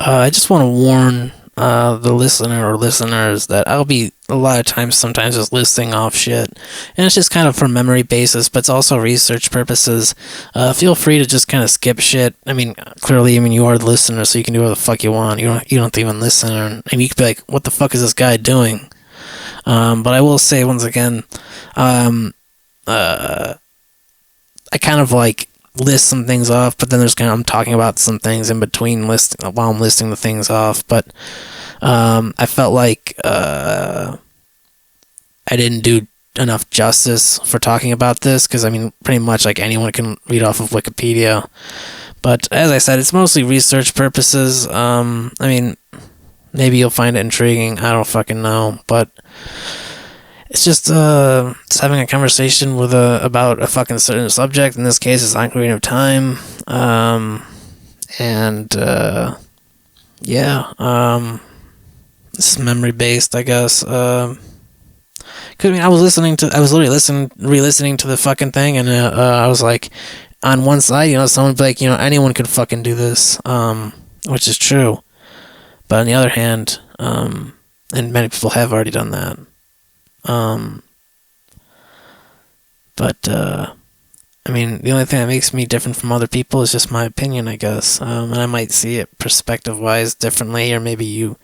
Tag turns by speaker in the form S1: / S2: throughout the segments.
S1: I just want to warn the listener or listeners that I'll be a lot of times, sometimes just listing off shit, and it's just kind of for memory basis, but it's also research purposes. Feel free to just kind of skip shit. I mean, clearly, you are the listener, so you can do whatever the fuck you want. You don't have to even listen, and you could be like, "What the fuck is this guy doing?" But I will say once again, um, uh, I kind of like list some things off, but then there's kind of I'm talking about some things in between listing while I'm listing the things off. But I felt like I didn't do enough justice for talking about this because pretty much like anyone can read off of Wikipedia. But as I said, it's mostly research purposes. Maybe you'll find it intriguing. I don't fucking know, but it's just having a conversation with about a fucking certain subject. In this case, it's Ocarina of Time. And yeah, this is memory based, I guess. I was literally re-listening to the fucking thing, and I was like, on one side, someone would be like, anyone could fucking do this, which is true. But on the other hand, and many people have already done that. The only thing that makes me different from other people is just my opinion, I guess. And I might see it perspective-wise differently, or maybe you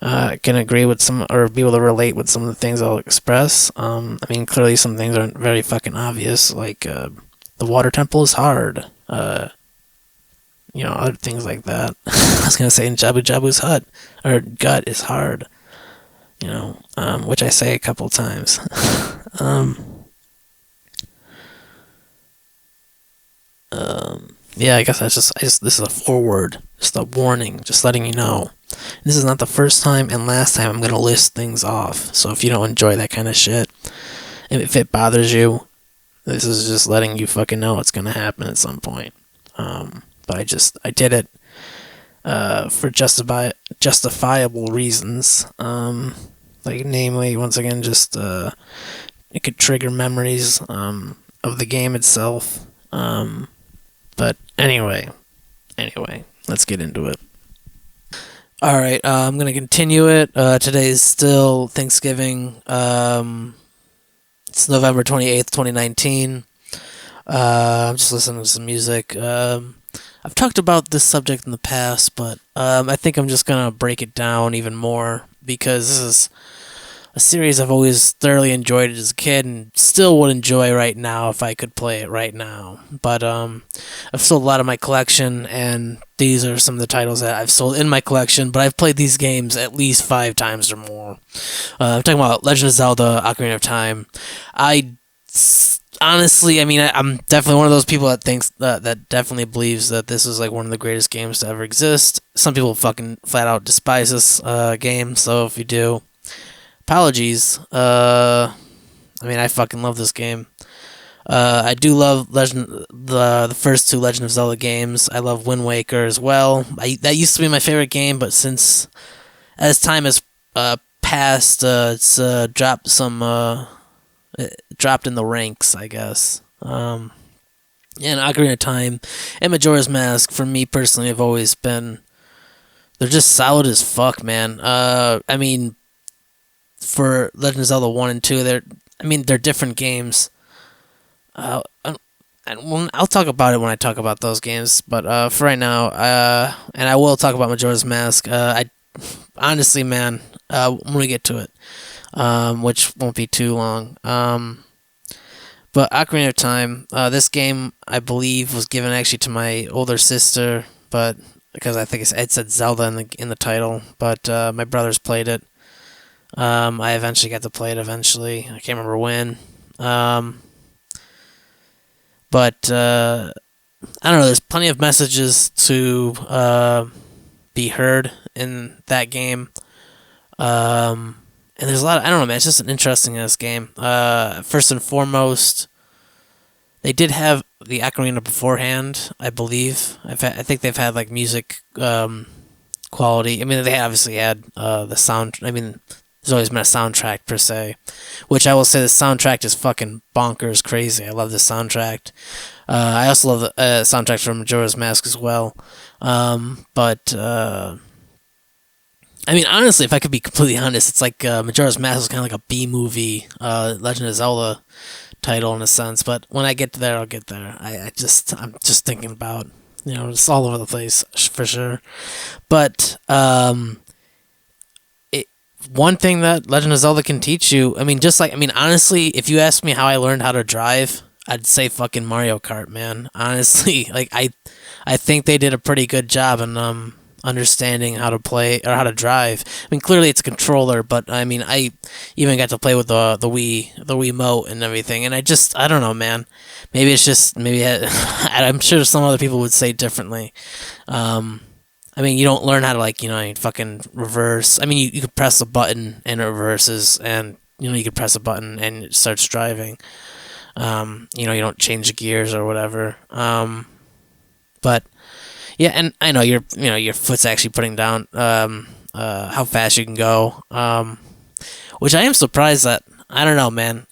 S1: can agree with some, or be able to relate with some of the things I'll express. Clearly some things aren't very fucking obvious, like the water temple is hard. Other things like that. I was gonna say in Jabu Jabu's hut, or gut is hard. Which I say a couple times. Yeah, I guess this is a foreword, just a warning, just letting you know. This is not the first time and last time I'm gonna list things off. So if you don't enjoy that kind of shit, and if it bothers you, this is just letting you fucking know it's gonna happen at some point. But I did it for justifiable reasons. Namely, once again, just it could trigger memories of the game itself. But anyway, let's get into it. All right, I'm gonna continue it. Today is still Thanksgiving. It's November 28th, 2019. I'm just listening to some music. I've talked about this subject in the past, but I think I'm just gonna break it down even more because this is a series I've always thoroughly enjoyed as a kid and still would enjoy right now if I could play it right now. But I've sold a lot of my collection, and these are some of the titles that I've sold in my collection, but I've played these games at least 5 times or more. I'm talking about Legend of Zelda, Ocarina of Time. Honestly, I'm definitely one of those people that thinks that definitely believes that this is like one of the greatest games to ever exist. Some people fucking flat out despise this game, so if you do, apologies. I fucking love this game. I do love the first 2 Legend of Zelda games. I love Wind Waker as well. That used to be my favorite game, but since as time has passed, it's dropped in the ranks, I guess. And Ocarina of Time and Majora's Mask, for me personally, have always been, they're just solid as fuck, man. For Legend of Zelda 1 and 2, they're different games. I'll talk about it when I talk about those games, but for right now, and I will talk about Majora's Mask. Honestly, man, when we get to it, which won't be too long. But Ocarina of Time, this game, I believe, was given actually to my older sister, but because I think it said Zelda in the title, but my brothers played it. I eventually got to play it eventually. I can't remember when. But I don't know, there's plenty of messages to be heard in that game. And there's a lot I don't know, man, it's just an interesting ass game. First and foremost, they did have the Ocarina beforehand, I believe. I think they've had like music quality. They obviously had the sound. there's always been a soundtrack per se, which I will say the soundtrack is fucking bonkers crazy. I love the soundtrack. I also love the soundtrack from Majora's Mask as well. But I mean, honestly, if I could be completely honest, it's like Majora's Mask is kind of like a B movie, Legend of Zelda title in a sense. But when I get to there, I'll get there. I'm just thinking about, it's all over the place for sure. But one thing that Legend of Zelda can teach you, honestly, if you ask me how I learned how to drive, I'd say fucking Mario Kart, man. Honestly, like I think they did a pretty good job in understanding how to play or how to drive. I mean, clearly it's a controller, but I mean, I even got to play with the Wiimote and everything, and I don't know, man. Maybe it's just I'm sure some other people would say differently. I mean, you don't learn how to fucking reverse. I mean, you could press a button and it reverses, and you could press a button and it starts driving. You don't change the gears or whatever. But yeah, and I know your foot's actually putting down how fast you can go. Which I am surprised that. I don't know, man.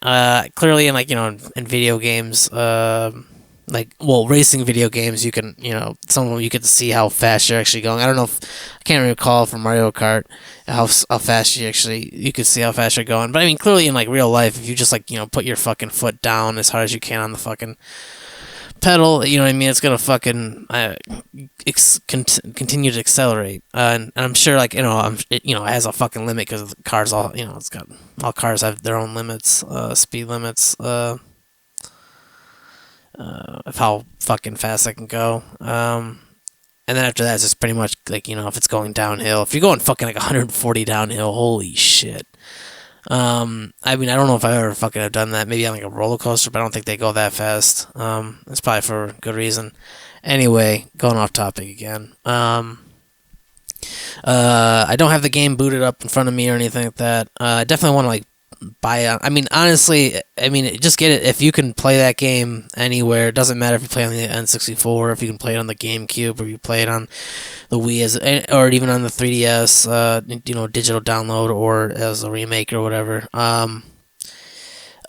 S1: Clearly in in video games, racing video games, you can, some of them you get to see how fast you're actually going. I don't know if I can't recall from Mario Kart how fast you could see how fast you're going. But I mean, clearly in real life, if you just put your fucking foot down as hard as you can on the fucking pedal, you know what I mean, it's gonna fucking continue to accelerate. And I'm sure it has a fucking limit because the cars all cars have their own limits, speed limits. Of how fucking fast I can go. And then after that, it's just pretty much if it's going downhill. If you're going fucking 140 downhill, holy shit. I mean, I don't know if I ever fucking have done that. Maybe on a roller coaster, but I don't think they go that fast. It's probably for good reason. Anyway, going off topic again. I don't have the game booted up in front of me or anything like that. I definitely want to buy it. I mean, honestly, just get it if you can play that game anywhere. It doesn't matter if you play on the N64, if you can play it on the GameCube, or you play it on the Wii or even on the 3DS. Digital download or as a remake or whatever. Are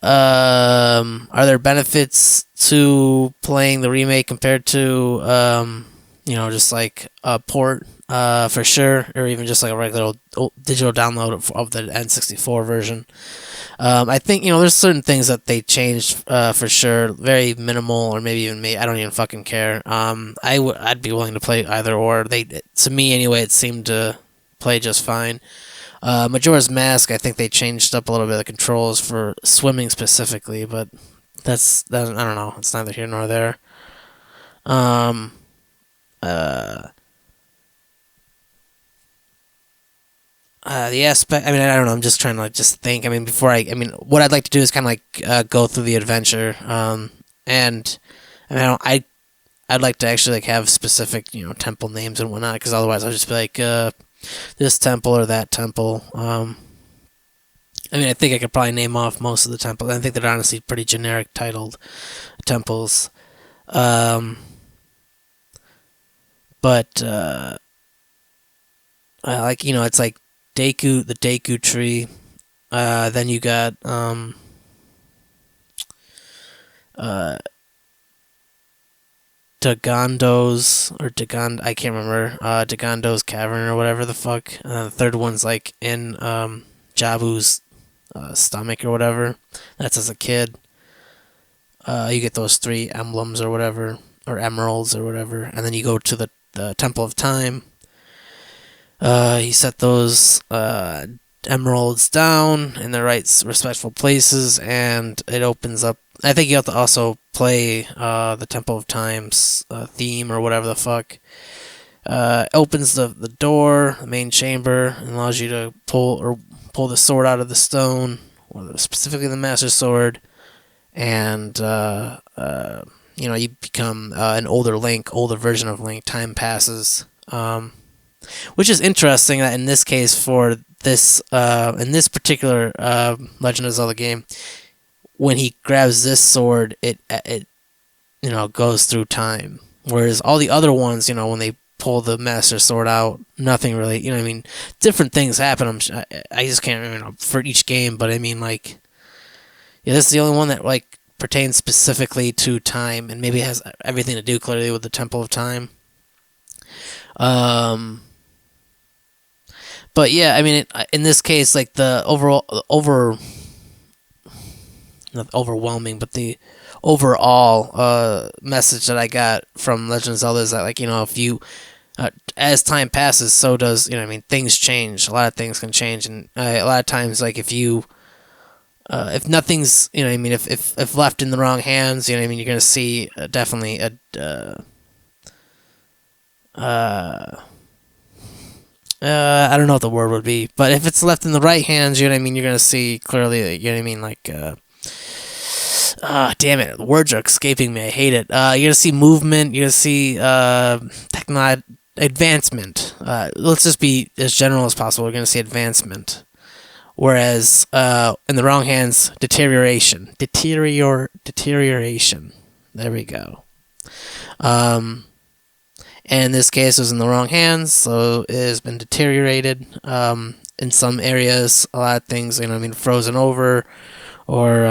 S1: there benefits to playing the remake compared to just a port? For sure, or even just a regular digital download of the N64 version. I think there's certain things that they changed for sure, very minimal, or maybe even me. I don't even fucking care. I'd be willing to play either or. To me anyway, it seemed to play just fine. Majora's Mask, I think they changed up a little bit of the controls for swimming specifically, but I don't know. It's neither here nor there. The aspect, I mean, I don't know, I'm just trying to just think. I mean, what I'd like to do is kind of go through the adventure, and I mean, I'd like to actually have specific, temple names and whatnot, because otherwise I'll just be this temple or that temple. I mean, I think I could probably name off most of the temples. I think they're honestly pretty generic titled temples. But it's Deku, the Deku tree. Then you got Dagondo's I can't remember. Dagondo's cavern or whatever the fuck. The third one's in Jabu's stomach or whatever. That's as a kid. You get those 3 emblems or whatever, or emeralds or whatever, and then you go to the Temple of Time. You set those emeralds down in the right respectful places, and it opens up. I think you have to also play the Temple of Time's theme or whatever the fuck. Opens the door, the main chamber, and allows you to pull the sword out of the stone, or specifically the Master Sword, and you become an older version of Link. Time passes. Which is interesting that in this case, for this in this particular Legend of Zelda game, when he grabs this sword, it goes through time. Whereas all the other ones, when they pull the Master Sword out. Nothing really, you know what I mean? Different things happen. I just can't remember for each game, but I mean, like, yeah, this is the only one that, like, pertains specifically to time, and maybe has everything to do clearly with the Temple of Time. But yeah, I mean, in this case, like, the not overwhelming, but the overall message that I got from Legend of Zelda is that, like, you know, if you as time passes, so does, you know what I mean, things change. A lot of things can change, and a lot of times, like, if nothing's, you know what I mean, if left in the wrong hands, you know what I mean, you're gonna see definitely a I don't know what the word would be, but if it's left in the right hands, you know what I mean, you're gonna see clearly, you know what I mean, like, damn it, the words are escaping me. I hate it. You're gonna see movement. You're gonna see advancement. Let's just be as general as possible. We're gonna see advancement. Whereas in the wrong hands, deterioration. Deterioration. There we go. And in this case, it was in the wrong hands, so it has been deteriorated. In some areas, a lot of things, you know, I mean, frozen over, or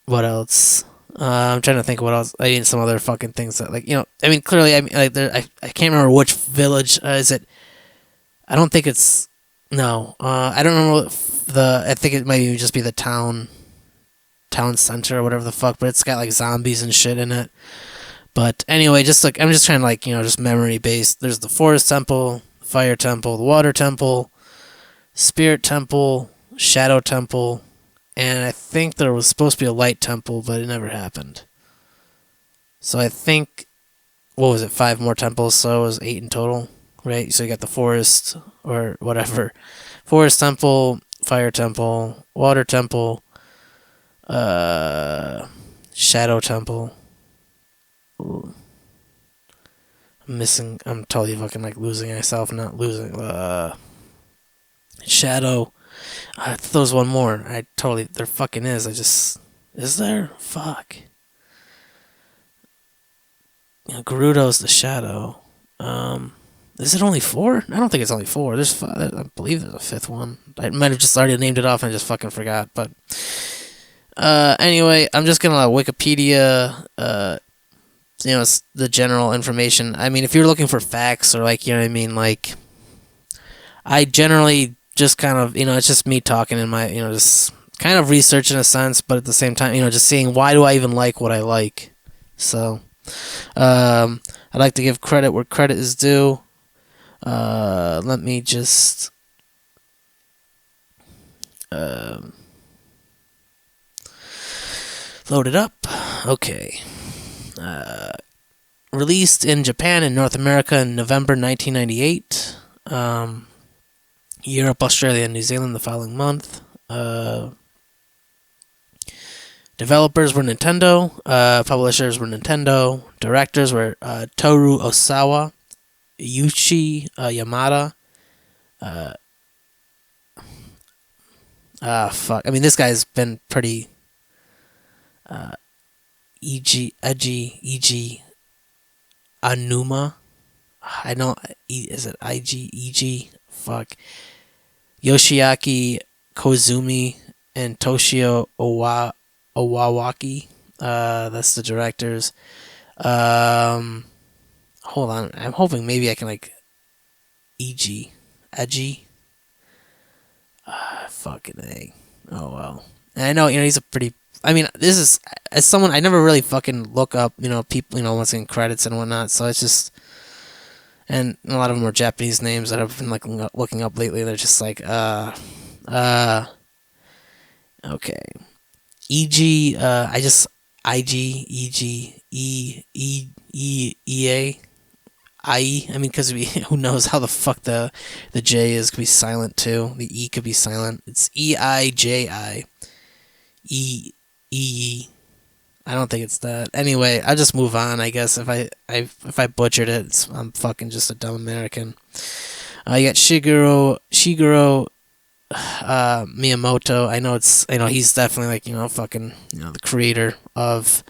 S1: what else? I'm trying to think of what else. I mean, some other fucking things that, like, you know, I mean, clearly, I mean, like, I can't remember which village is it. I don't think it's no. I don't remember I think it might even just be the town center or whatever the fuck. But it's got, like, zombies and shit in it. But anyway, just, like, I'm just trying to, like, you know, just memory based. There's the forest temple, the fire temple, the water temple, spirit temple, shadow temple, and I think there was supposed to be a light temple, but it never happened. So I think, what was it, 5 more temples, so it was 8 in total, right? So you got the forest, or whatever. Forest temple, fire temple, water temple, shadow temple. Ooh. I'm totally fucking, like, losing myself, not losing, shadow. I thought there was one more. There fucking is. Is there? Fuck. You know, Gerudo's the shadow. Is it only 4? I don't think it's only 4. There's 5. I believe there's a 5th one. I might have just already named it off and I just fucking forgot. But anyway, I'm just gonna Wikipedia. You know, it's the general information. I mean, if you're looking for facts, or, like, you know what I mean, like, I generally just kind of, you know, it's just me talking in my, you know, just kind of research in a sense, but at the same time, you know, just seeing why do I even like what I like. So, I'd like to give credit where credit is due. Let me just load it up. Okay. Released in Japan and North America in November 1998. Europe, Australia, and New Zealand the following month. Developers were Nintendo. Publishers were Nintendo. Directors were Toru Osawa, Yuichi Yamada. Fuck. I mean, this guy's been pretty Eiji Anuma. I know. Is it Eiji? Fuck. Yoshiaki Kozumi and Toshio Owawaki. That's the directors. Hold on. I'm hoping maybe I can, like, Eiji. Fucking A. Oh, well. And I know, you know, he's a pretty... I mean, this is... As someone... I never really fucking look up, you know, people, you know, once in credits and whatnot, so it's just... And a lot of them are Japanese names that I've been, like, looking up lately. They're just like, okay. E.G., I mean, because who knows how the fuck the J is, could be silent too. The E could be silent. It's E-I-J-I. E. I don't think it's that. Anyway, I'll just move on, I guess. If I butchered it, I'm fucking just a dumb American. You got Shigeru Miyamoto. I know he's definitely, like, you know, fucking, you know, the creator of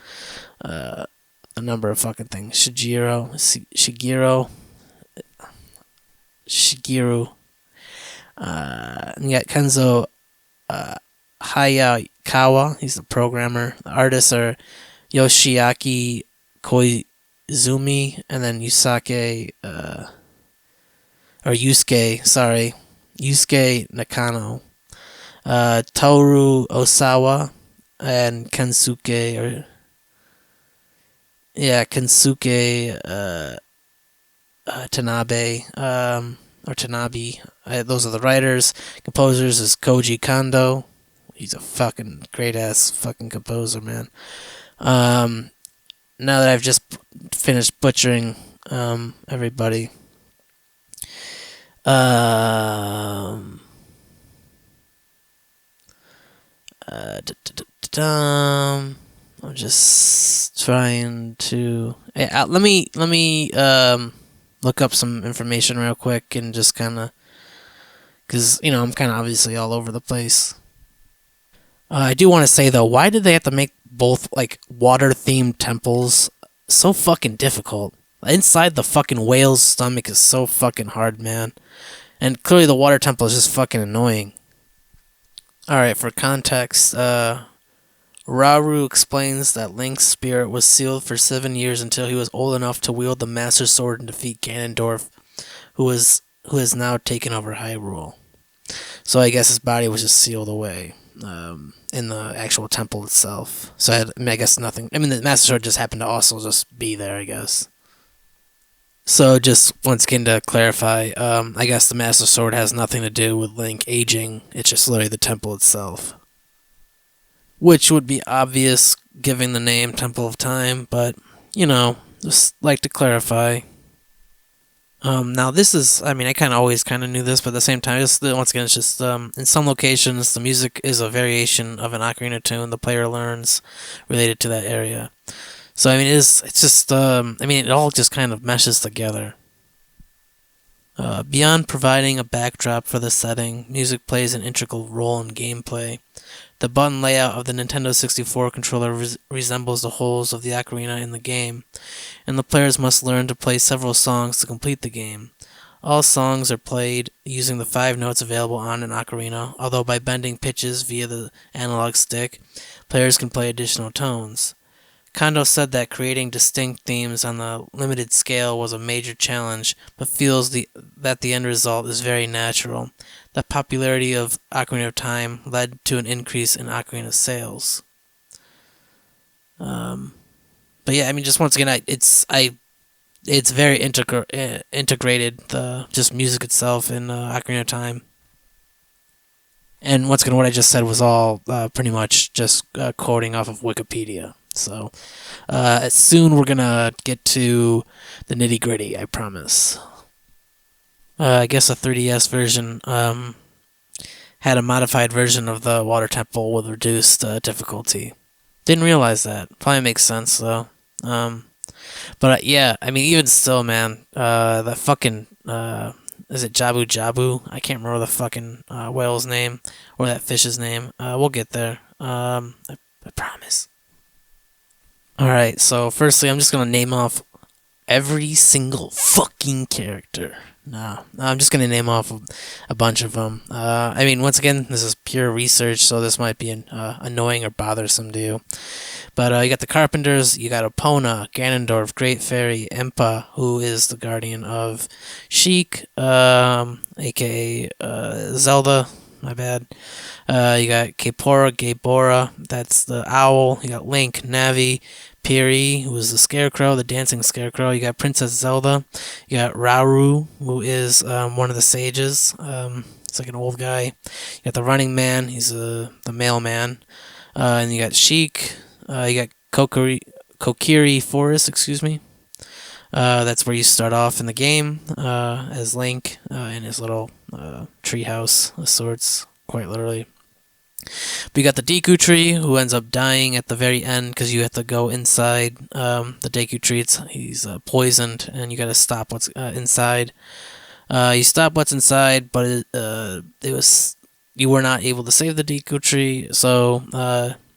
S1: a number of fucking things. Shigeru. You got Kenzo uh, Hayakawa. He's the programmer. The artists are Yoshiaki Koizumi and then Yusuke Nakano, Toru Osawa, and Kensuke Tanabe, or Tanabe. Those are the writers. Composers is Koji Kondo. He's a fucking great ass fucking composer, man. Now that I've just finished butchering everybody, I'm just trying to. Let me look up some information real quick and just kind of, because I'm kind of obviously all over the place. I do want to say though, why did they have to make both like water themed temples so fucking difficult? Inside the fucking whale's stomach is so fucking hard, man. And clearly the water temple is just fucking annoying. Alright, for context, Rauru explains that Link's spirit was sealed for 7 years until he was old enough to wield the Master Sword and defeat Ganondorf, who has now taken over Hyrule. So I guess his body was just sealed away in the actual temple itself. So I guess nothing. I mean, the Master Sword just happened to also just be there, I guess. So just once again to clarify, I guess the Master Sword has nothing to do with Link aging. It's just literally the temple itself. Which would be obvious given the name Temple of Time, but, just like to clarify. Now this is, I mean, I kind of always kind of knew this, but at the same time, once again, it's just, in some locations, the music is a variation of an ocarina tune the player learns related to that area. So, I mean, it's just, it all just kind of meshes together. Beyond providing a backdrop for the setting, music plays an integral role in gameplay. The button layout of the Nintendo 64 controller resembles the holes of the ocarina in the game, and the players must learn to play several songs to complete the game. All songs are played using the 5 notes available on an ocarina, although by bending pitches via the analog stick, players can play additional tones. Kondo said that creating distinct themes on the limited scale was a major challenge, but feels that the end result is very natural. The popularity of Ocarina of Time led to an increase in Ocarina sales. But yeah, I mean, just once again, it's very integrated, the just music itself in Ocarina of Time. And once again, what I just said was all pretty much just quoting off of Wikipedia. So, soon we're gonna get to the nitty gritty, I promise. I guess a 3DS version had a modified version of the Water Temple with reduced difficulty. Didn't realize that. Probably makes sense though. But yeah, I mean, even still, man, that fucking is it Jabu Jabu? I can't remember the fucking whale's name or that fish's name. We'll get there. I promise. Alright, so firstly, I'm just gonna name off every single fucking character. No, I'm just gonna name off a bunch of them. I mean, once again, this is pure research, so this might be annoying or bothersome to you. But you got the Carpenters, you got Epona, Ganondorf, Great Fairy, Impa, who is the guardian of Sheik, aka Zelda. My bad. You got Gabora, that's the owl. You got Link, Navi, Piri, who is the scarecrow, the dancing scarecrow. You got Princess Zelda. You got Rauru, who is one of the sages. It's like an old guy. You got the running man. He's the mailman. And you got Sheik. You got Kokiri Forest, excuse me. That's where you start off in the game as Link in his little treehouse of sorts, quite literally. But you got the Deku Tree, who ends up dying at the very end because you have to go inside the Deku Tree. He's poisoned, and you got to stop what's inside. You stop what's inside, but you were not able to save the Deku Tree, so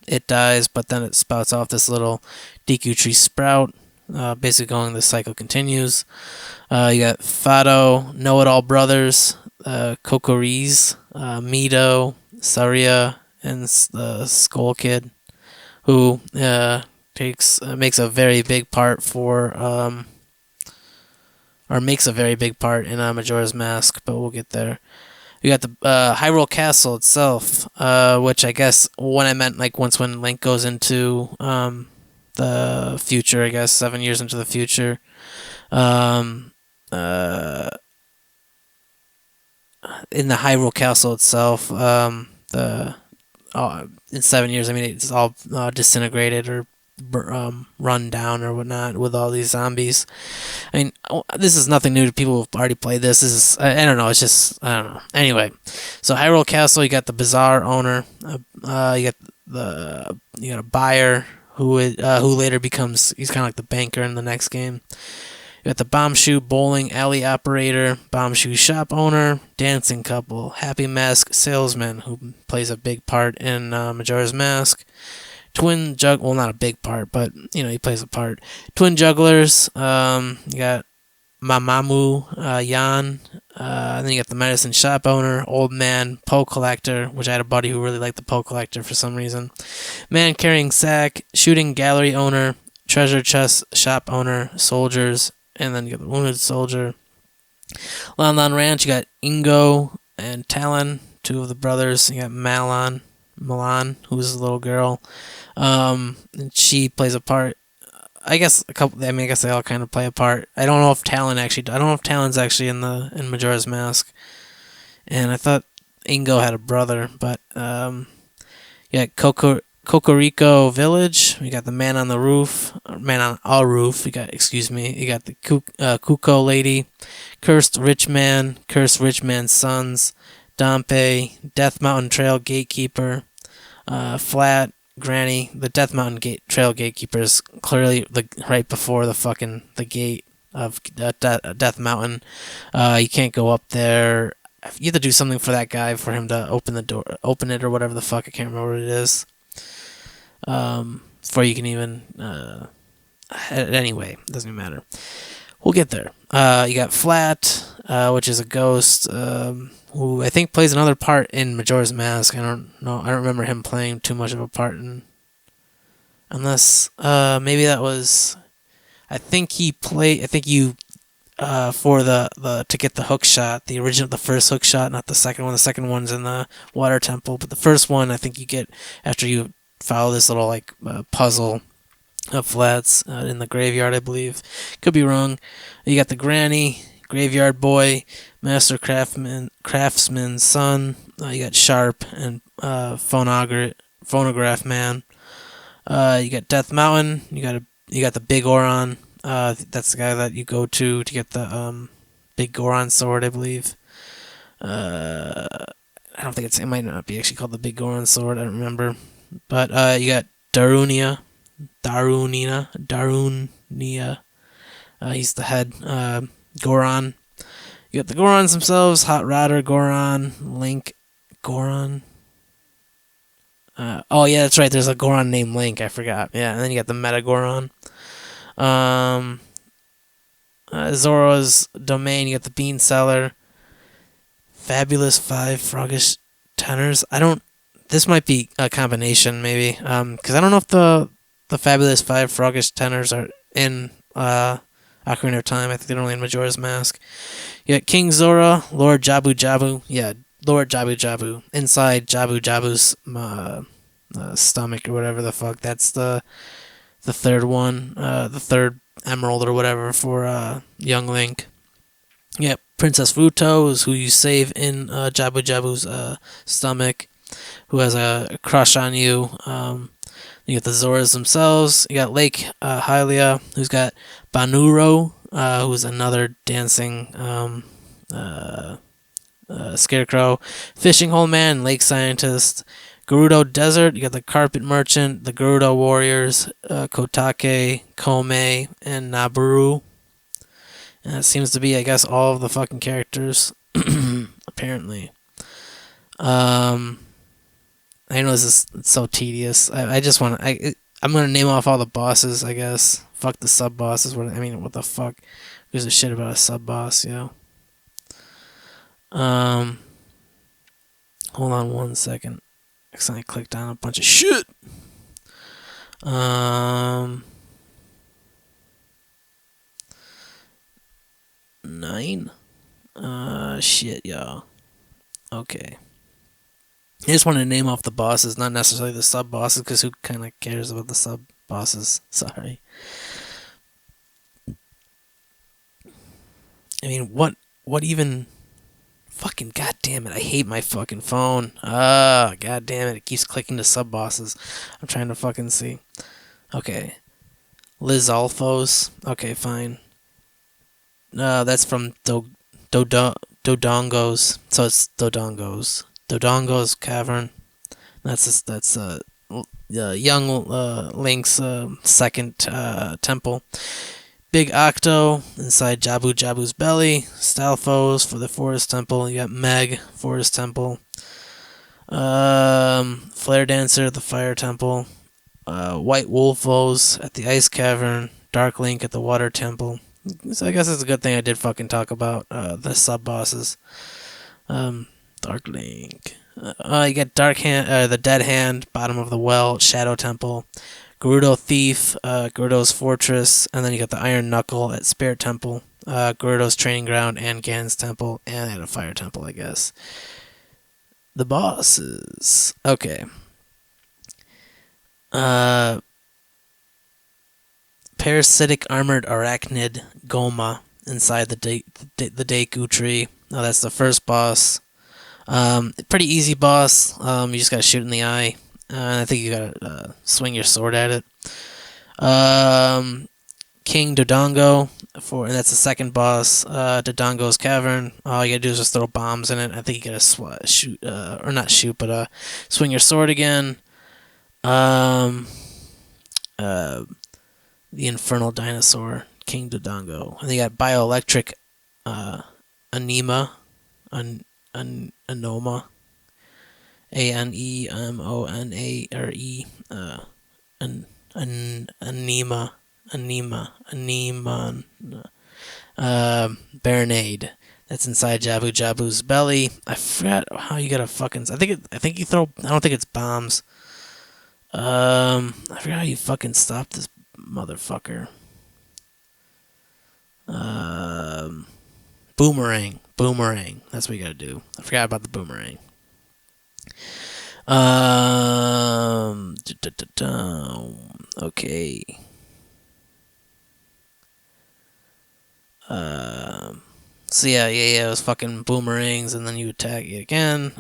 S1: it dies. But then it spouts off this little Deku Tree sprout. basically going the cycle continues. You got Fado, Know It All Brothers, Kokori's, Mito, Saria, and the Skull Kid, who makes a very big part makes a very big part in Majora's Mask, but we'll get there. You got the Hyrule Castle itself, which I guess when I meant like once when Link goes into the future, I guess 7 years into the future. Um, uh, in the Hyrule Castle itself, the in 7 years, I mean it's all disintegrated or run down or whatnot with all these zombies. I mean, this is nothing new to people who've already played this. This is I don't know. It's just I don't know. Anyway, so Hyrule Castle, you got the Bazaar owner. You got a buyer who later becomes he's kind of like the banker in the next game. You got the Bombshoe Bowling Alley operator, Bombshoe shop owner, dancing couple, Happy Mask salesman who plays a big part in Majora's Mask. Well, not a big part, but he plays a part. Twin jugglers. You got Mamamoo Yan. Then you got the medicine shop owner, old man, Poe collector, which I had a buddy who really liked the Poe collector for some reason. Man carrying sack, shooting gallery owner, treasure chest shop owner, soldiers, and then you got the wounded soldier. Lon Lon Ranch, you got Ingo and Talon, two of the brothers. You got Milan, who's a little girl. And she plays a part. I guess I guess they all kind of play a part. I don't know if Talon's actually in Majora's Mask. And I thought Ingo had a brother, but yeah, Cocorico Village. We got the man on a roof. You got the Kuko lady, cursed rich man's sons, Dompe, Death Mountain Trail gatekeeper, Flat, Granny. The Death Mountain Trail gatekeeper is clearly right before the gate of Death Mountain. You can't go up there. You have to do something for that guy for him to open it or whatever the fuck. I can't remember what it is. Before you can even. Anyway, it doesn't even matter. We'll get there. You got Flat, which is a ghost, who I think plays another part in Majora's Mask. I don't know. I don't remember him playing too much of a part unless maybe that was. I think you for to get the hook shot, the first hook shot, not the second one. The second one's in the water temple, but the first one I think you get after you follow this little puzzle of flats in the graveyard, I believe. Could be wrong. You got the Granny, Graveyard Boy, Master Craftsman's son. You got Sharp and Phonograph Man. You got Death Mountain. You got the Big Oron. That's the guy that you go to get the Big Goron sword, I believe. I don't think it might not be actually called the Big Goron sword. I don't remember. But you got Darunia. He's the head Goron. You got the Gorons themselves: Hot Rodder Goron, Link Goron. Oh yeah, that's right. There's a Goron named Link. I forgot. Yeah, and then you got the Meta Goron. Zoro's domain. You got the Bean Seller. Fabulous 5 Froggish Tenors. This might be a combination, maybe. Because I don't know if the Fabulous 5 Froggish Tenors are in Ocarina of Time. I think they're only in Majora's Mask. You got King Zora, Lord Jabu Jabu. Yeah, Lord Jabu Jabu. Inside Jabu Jabu's stomach or whatever the fuck. That's the third one. The third emerald or whatever for young Link. Yeah, Princess Futo is who you save in Jabu Jabu's stomach, who has a crush on you. You got the Zoras themselves. You got Lake Hylia, who's got Banuro, who's another dancing scarecrow. Fishing Hole Man, Lake Scientist. Gerudo Desert, you got the Carpet Merchant, the Gerudo Warriors, Kotake, Kome, and Naburu. And that seems to be, I guess, all of the fucking characters, apparently. I know this is so tedious. I just want to. I I'm gonna name off all the bosses, I guess. Fuck the sub bosses. What the fuck? Gives a shit about a sub boss, Um, hold on 1 second. I clicked on a bunch of shit. Um, 9. Shit, y'all. Okay. I just want to name off the bosses, not necessarily the sub bosses, because who kind of cares about the sub bosses? Sorry. I mean, what even? Fucking goddamn it! I hate my fucking phone. Ah, goddamn it! It keeps clicking to sub bosses. I'm trying to fucking see. Okay, Liz Alphos. Okay, fine. That's from Dodongos. So it's Dodongos. Dodongo's Cavern. That's young Link's second temple. Big Octo inside Jabu Jabu's belly. Stalfos for the Forest Temple. You got Meg, Forest Temple. Flare Dancer at the Fire Temple. White Wolfos at the Ice Cavern. Dark Link at the Water Temple. So I guess it's a good thing I did fucking talk about the sub bosses. Dark Link. You got the Dead Hand, Bottom of the Well, Shadow Temple, Gerudo Thief, Gerudo's Fortress, and then you got the Iron Knuckle at Spirit Temple, Gerudo's Training Ground, and Ganon's Temple, and at a Fire Temple, I guess. The bosses. Okay. Parasitic Armored Arachnid Goma inside the Deku Tree. Oh, that's the first boss. Pretty easy boss. You just gotta shoot in the eye. I think you gotta swing your sword at it. King Dodongo, and that's the second boss. Dodongo's Cavern. All you gotta do is just throw bombs in it. I think you gotta shoot, or not shoot, but swing your sword again. The Infernal Dinosaur, King Dodongo. And they got Bioelectric Anima. Anoma. Anemona. Anema. Baronade. That's inside Jabu Jabu's belly. I forgot how you gotta fucking. I think you throw. I don't think it's bombs. I forgot how you fucking stop this motherfucker. Boomerang. That's what you gotta do. I forgot about the boomerang. Okay. So yeah, it was fucking boomerangs, and then you attack it again.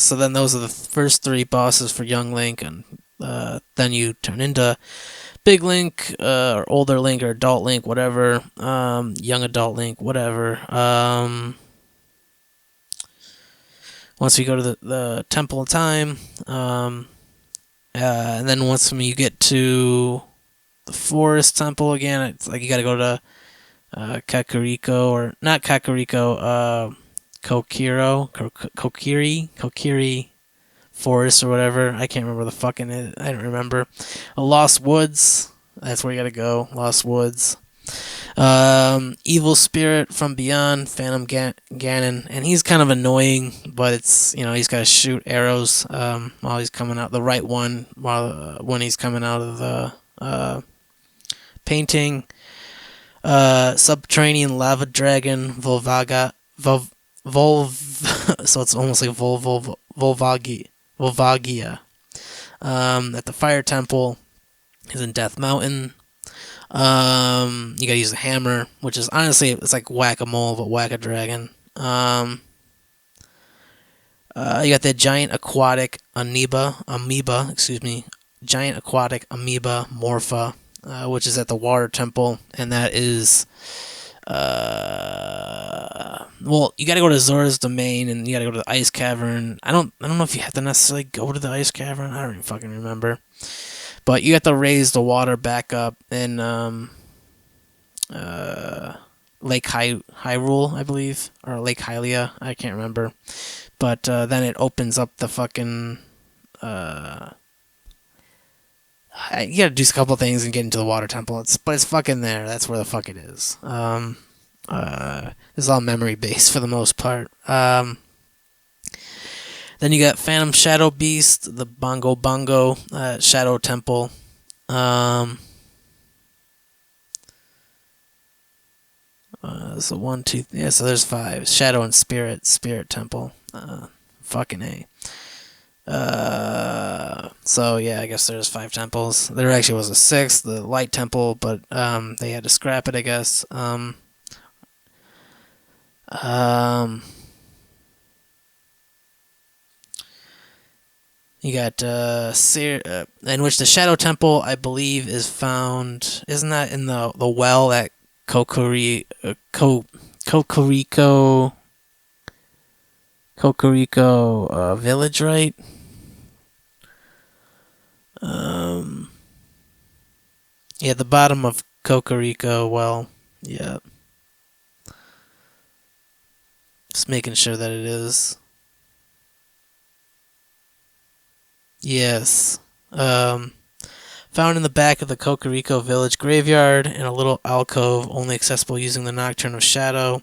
S1: So then those are the first 3 bosses for Young Link, and then you turn into Big Link, or Older Link, or Adult Link, whatever. Young Adult Link, whatever. Once we go to the Temple of Time, and then once you get to the Forest Temple again, it's like you gotta go to Kakariko, or not Kakariko, Kokiri Forest or whatever. I can't remember the fucking. I don't remember. Lost Woods. That's where you gotta go. Lost Woods. Evil Spirit from Beyond, Phantom Ganon, and he's kind of annoying, but it's he's got to shoot arrows while he's coming out, the right one when he's coming out of the painting. Subterranean Lava Dragon, so it's almost like Volvagia. At the Fire Temple, he's in Death Mountain. You gotta use the hammer, which is honestly it's like whack-a-mole but whack-a-dragon. You got the giant aquatic amoeba, giant aquatic amoeba Morpha, which is at the Water Temple, and that is well, you gotta go to Zora's Domain, and you gotta go to the Ice Cavern. I don't know if you have to necessarily go to the Ice Cavern. I don't even fucking remember. But you have to raise the water back up in Lake Hyrule, I believe, or Lake Hylia. I can't remember. But then it opens up the fucking You gotta do a couple things and get into the water temple. But it's fucking there. That's where the fuck it is. It's all memory based for the most part. Then you got Phantom Shadow Beast, the Bongo Bongo Shadow Temple. So 1, 2, yeah. So there's 5. Shadow and Spirit Temple. Fucking A. So yeah, I guess there's 5 temples. There actually was a 6th, the Light Temple, but they had to scrap it, I guess. You got in which the Shadow Temple, I believe, is found. Isn't that in the well at Kokoriko village, right? Yeah, the bottom of Kokoriko well. Yeah. Just making sure that it is. Yes. Found in the back of the Kokoriko village graveyard in a little alcove, only accessible using the Nocturne of Shadow.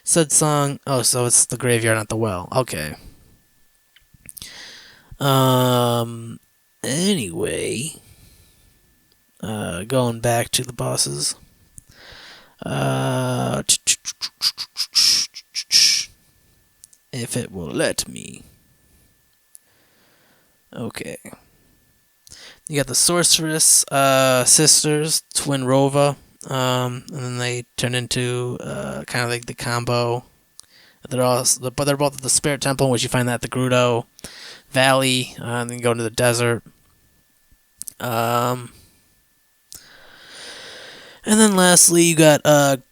S1: Said song. Oh, so it's the graveyard, not the well. Okay. Anyway. Going back to the bosses. If it will let me. Okay. You got the Sorceress sisters, Twin Rova, and then they turn into kind of like the combo. But they're both at the Spirit Temple, which you find that at the Gerudo Valley, and then go into the desert. And then lastly, you got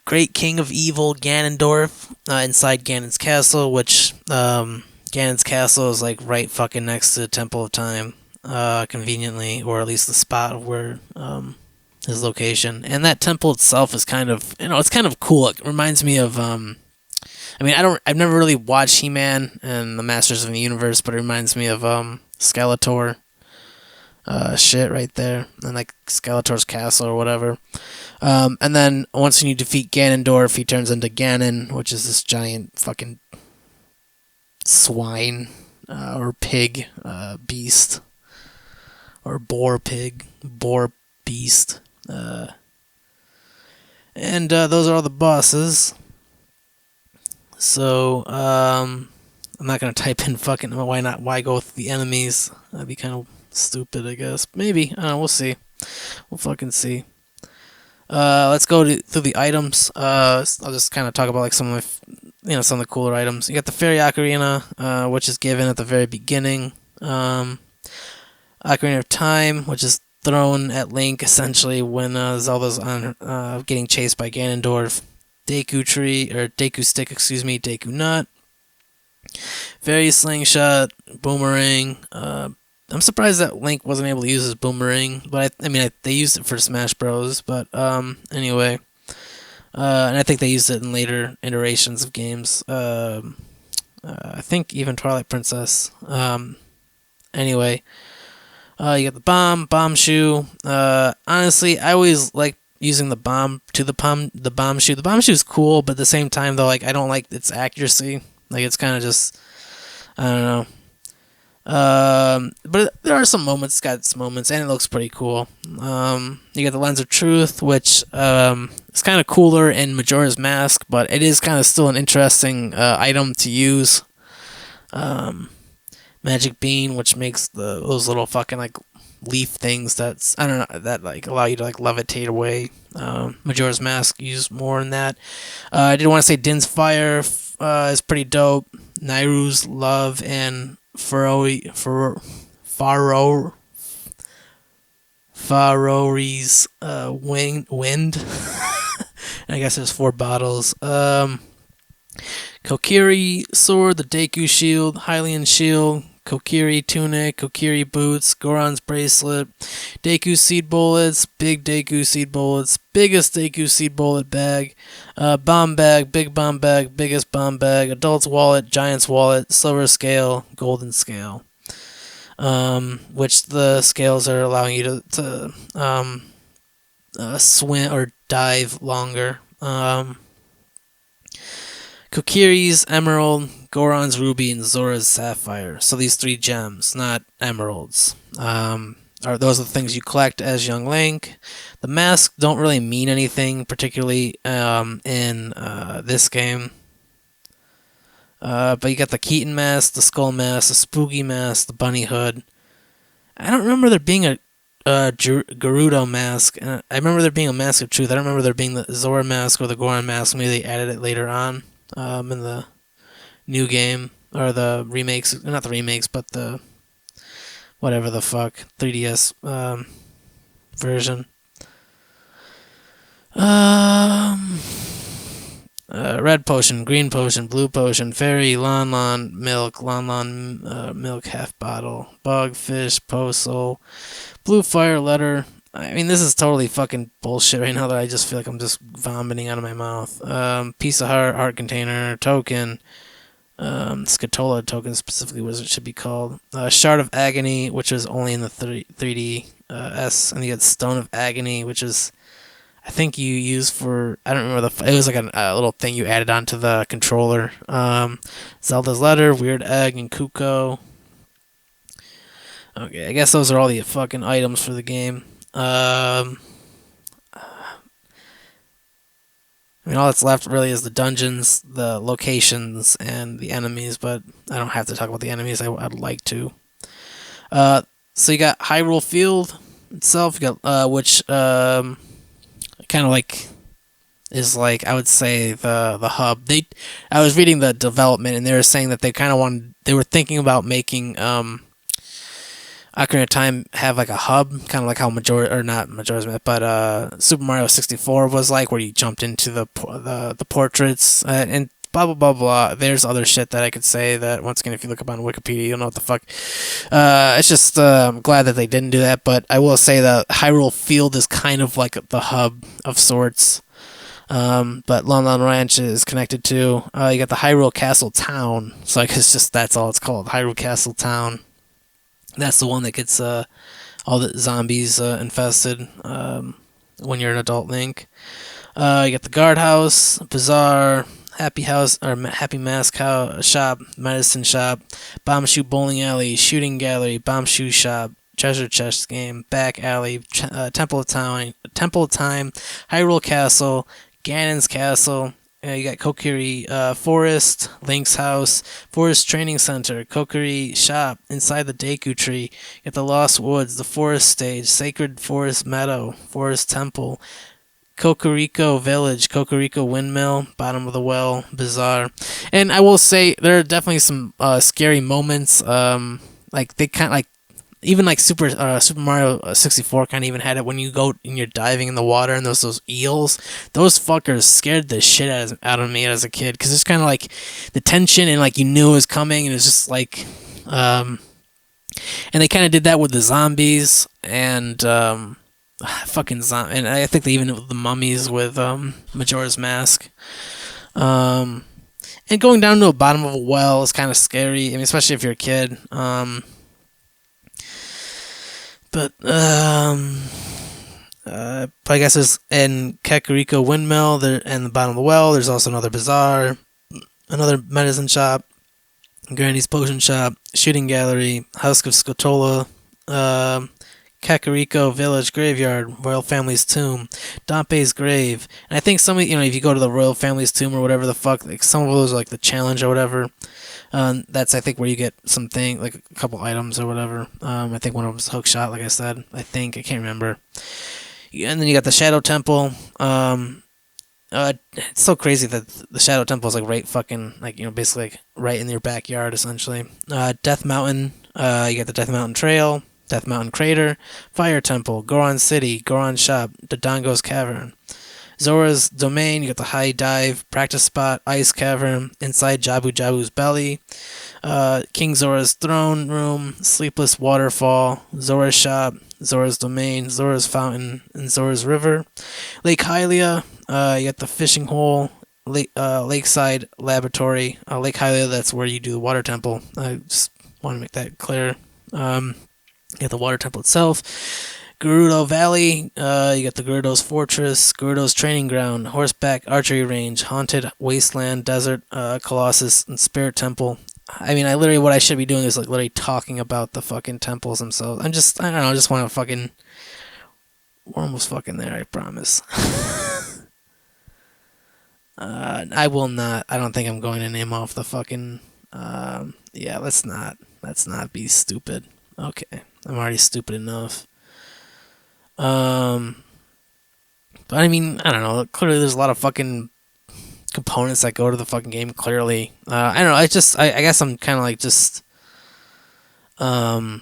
S1: Great King of Evil, Ganondorf, inside Ganon's castle, which Ganon's castle is like right fucking next to the Temple of Time, conveniently, or at least the spot where his location. And that temple itself is kind of, it's kind of cool. It reminds me of, I've never really watched He-Man and the Masters of the Universe, but it reminds me of Skeletor. Shit right there, and like Skeletor's castle or whatever. And then once you defeat Ganondorf, he turns into Ganon, which is this giant fucking swine or pig beast, or boar beast. And those are all the bosses. So I'm not gonna type in fucking why not, why go with the enemies. That'd be kind of stupid, I guess. Maybe. I don't know, we'll see. We'll fucking see. Let's go through the items. I'll just kind of talk about like some of some of the cooler items. You got the Fairy Ocarina, which is given at the very beginning. Ocarina of Time, which is thrown at Link essentially when Zelda's on getting chased by Ganondorf. Deku Tree, or Deku Stick, Deku Nut. Fairy Slingshot, Boomerang. I'm surprised that Link wasn't able to use his boomerang, but they used it for Smash Bros. But anyway, and I think they used it in later iterations of games. I think even Twilight Princess. Anyway, you got the bomb shoe. Honestly, I always like using the bomb shoe. The bomb shoe is cool, but at the same time though, like I don't like its accuracy. Like it's kind of just, I don't know. But there are some moments, it's got its moments, and it looks pretty cool. You got the Lens of Truth, which is kind of cooler in Majora's Mask, but it is kind of still an interesting item to use. Magic Bean, which makes those little fucking like leaf things that like allow you to like levitate away. Majora's Mask used more in that. I did want to say Din's Fire is pretty dope. Nairu's Love and Farore's Wind. I guess there's 4 bottles. Kokiri Sword, the Deku Shield, Hylian Shield, Kokiri Tunic, Kokiri Boots, Goron's Bracelet, Deku Seed Bullets, Big Deku Seed Bullets, Biggest Deku Seed Bullet Bag, Bomb Bag, Big Bomb Bag, Biggest Bomb Bag, Adult's Wallet, Giant's Wallet, Silver Scale, Golden Scale. which the scales are allowing you to swim or dive longer. Kokiri's emerald, Goron's ruby, and Zora's sapphire. So these 3 gems, not emeralds. Are those are the things you collect as young Link. The masks don't really mean anything, particularly in this game. But you got the Keaton mask, the Skull mask, the Spooky mask, the Bunny hood. I don't remember there being a Gerudo mask. I remember there being a Mask of Truth. I don't remember there being the Zora mask or the Goron mask. Maybe they added it later on in the new game. Or the remakes. Not the remakes, but the whatever the fuck 3DS version. Red potion, green potion, blue potion, fairy, lon milk, milk half bottle, bug, fish, postal, blue fire letter. I mean, this is totally fucking bullshit right now that I just feel like I'm just vomiting out of my mouth. Piece of heart container, token, Scatola token specifically was it should be called. Shard of Agony, which is only in the 3D S, and you get Stone of Agony, which is I think you use for I don't remember it was like a little thing you added onto the controller. Zelda's letter, weird egg, and Kuko. Okay, I guess those are all the fucking items for the game. I mean, all that's left really is the dungeons, the locations, and the enemies, but I don't have to talk about the enemies. I'd like to. So you got Hyrule Field itself, you got which kind of like is like I would say the hub. I was reading the development, and they were saying that they were thinking about making Ocarina of Time have like a hub, kind of like how Super Mario 64 was like, where you jumped into the portraits and blah blah blah blah. There's other shit that I could say that once again, if you look up on Wikipedia, you'll know what the fuck. It's just I'm glad that they didn't do that, but I will say that Hyrule Field is kind of like the hub of sorts. But Lon Lon Ranch is connected to. You got the Hyrule Castle Town, so I guess that's all it's called, Hyrule Castle Town. That's the one that gets all the zombies infested when you're an adult Link. You got the guardhouse, bazaar, happy house or happy mask house, shop, medicine shop, bomb shoe bowling alley, shooting gallery, bomb shoe shop, treasure chest game, back alley, temple of time, Hyrule Castle, Ganon's Castle. You got Kokiri Forest, Link's House, Forest Training Center, Kokiri Shop, inside the Deku Tree. You got the Lost Woods, the Forest Stage, Sacred Forest Meadow, Forest Temple, Kokoriko Village, Kokoriko Windmill, Bottom of the Well, Bazaar. And I will say there are definitely some scary moments. Like they kind of like even like Super Mario 64 kind of even had it when you go and you're diving in the water and those eels. Those fuckers scared the shit out of me as a kid because it's kind of like the tension and like you knew it was coming and it's just like and they kind of did that with the zombies and fucking zombie, and I think they even did with the mummies with Majora's Mask. And going down to the bottom of a well is kind of scary. I mean, especially if you're a kid. But I guess there's in Kakariko Windmill there, and the bottom of the well. There's also another bazaar, another medicine shop, Granny's potion shop, shooting gallery, House of Scatola, Kakariko Village Graveyard, Royal Family's Tomb, Dompe's Grave, and I think some of if you go to the Royal Family's Tomb or whatever the fuck, like some of those are like the challenge or whatever. That's I think where you get something like a couple items or whatever. I think one of them is hook shot, like I said. I can't remember. And then you got the Shadow Temple. It's so crazy that the Shadow Temple is like right fucking like basically like right in your backyard essentially. Death Mountain. You got the Death Mountain Trail, Death Mountain Crater, Fire Temple, Goron City, Goron Shop, Dodongo's Cavern. Zora's Domain, you got the High Dive, Practice Spot, Ice Cavern, inside Jabu Jabu's Belly, King Zora's Throne Room, Sleepless Waterfall, Zora's Shop, Zora's Domain, Zora's Fountain, and Zora's River. Lake Hylia, you got the Fishing Hole, Lakeside Laboratory, Lake Hylia, that's where you do the Water Temple. I just want to make that clear. You got the water temple itself, Gerudo Valley, you got the Gerudo's Fortress, Gerudo's Training Ground, Horseback Archery Range, Haunted Wasteland, Desert, Colossus, and Spirit Temple. I mean, what I should be doing is like literally talking about the fucking temples themselves. I don't know, I just want to fucking, we're almost fucking there, I promise. I will not, I don't think I'm going to name off the fucking, yeah, let's not be stupid. Okay, I'm already stupid enough. But I mean, I don't know. Clearly, there's a lot of fucking components that go to the fucking game. Clearly, I don't know. I guess I'm kind of like just, once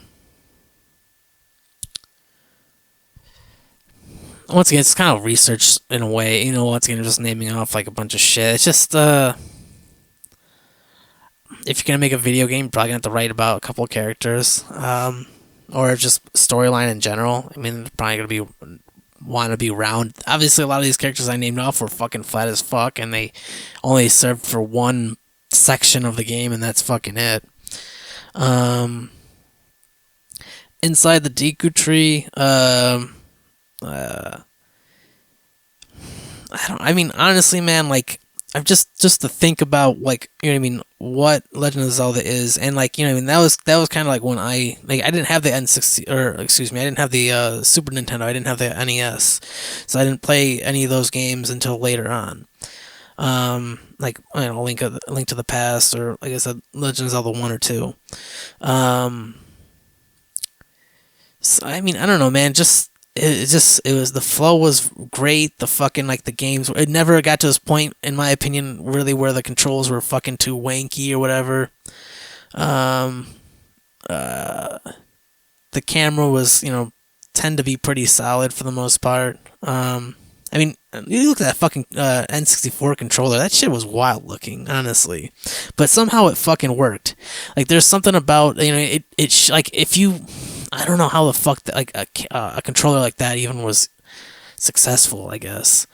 S1: again, it's kind of research in a way. Once again, just naming off like a bunch of shit. It's just, if you're gonna make a video game, you're probably gonna have to write about a couple of characters, or just storyline in general. I mean, probably gonna want to be round. Obviously, a lot of these characters I named off were fucking flat as fuck, and they only served for one section of the game, and that's fucking it. Inside the Deku Tree, I mean, honestly, man, like, I've just to think about, like, you know what I mean, what Legend of Zelda is, and like, you know what I mean, that was kind of like when I didn't have the N60, or excuse me, I didn't have the Super Nintendo, I didn't have the NES, so I didn't play any of those games until later on. Like, I don't know, Link to the Past, or like I said, Legend of Zelda 1 or 2. So, I mean, I don't know, man, it was, the flow was great. The fucking, like, the games, it never got to this point, in my opinion, really, where the controls were fucking too wanky or whatever. The camera was, tend to be pretty solid for the most part. I mean, you look at that fucking N64 controller, that shit was wild looking, honestly, but somehow it fucking worked. Like, there's something about, like, if you, I don't know how the fuck like a controller like that even was successful. I guess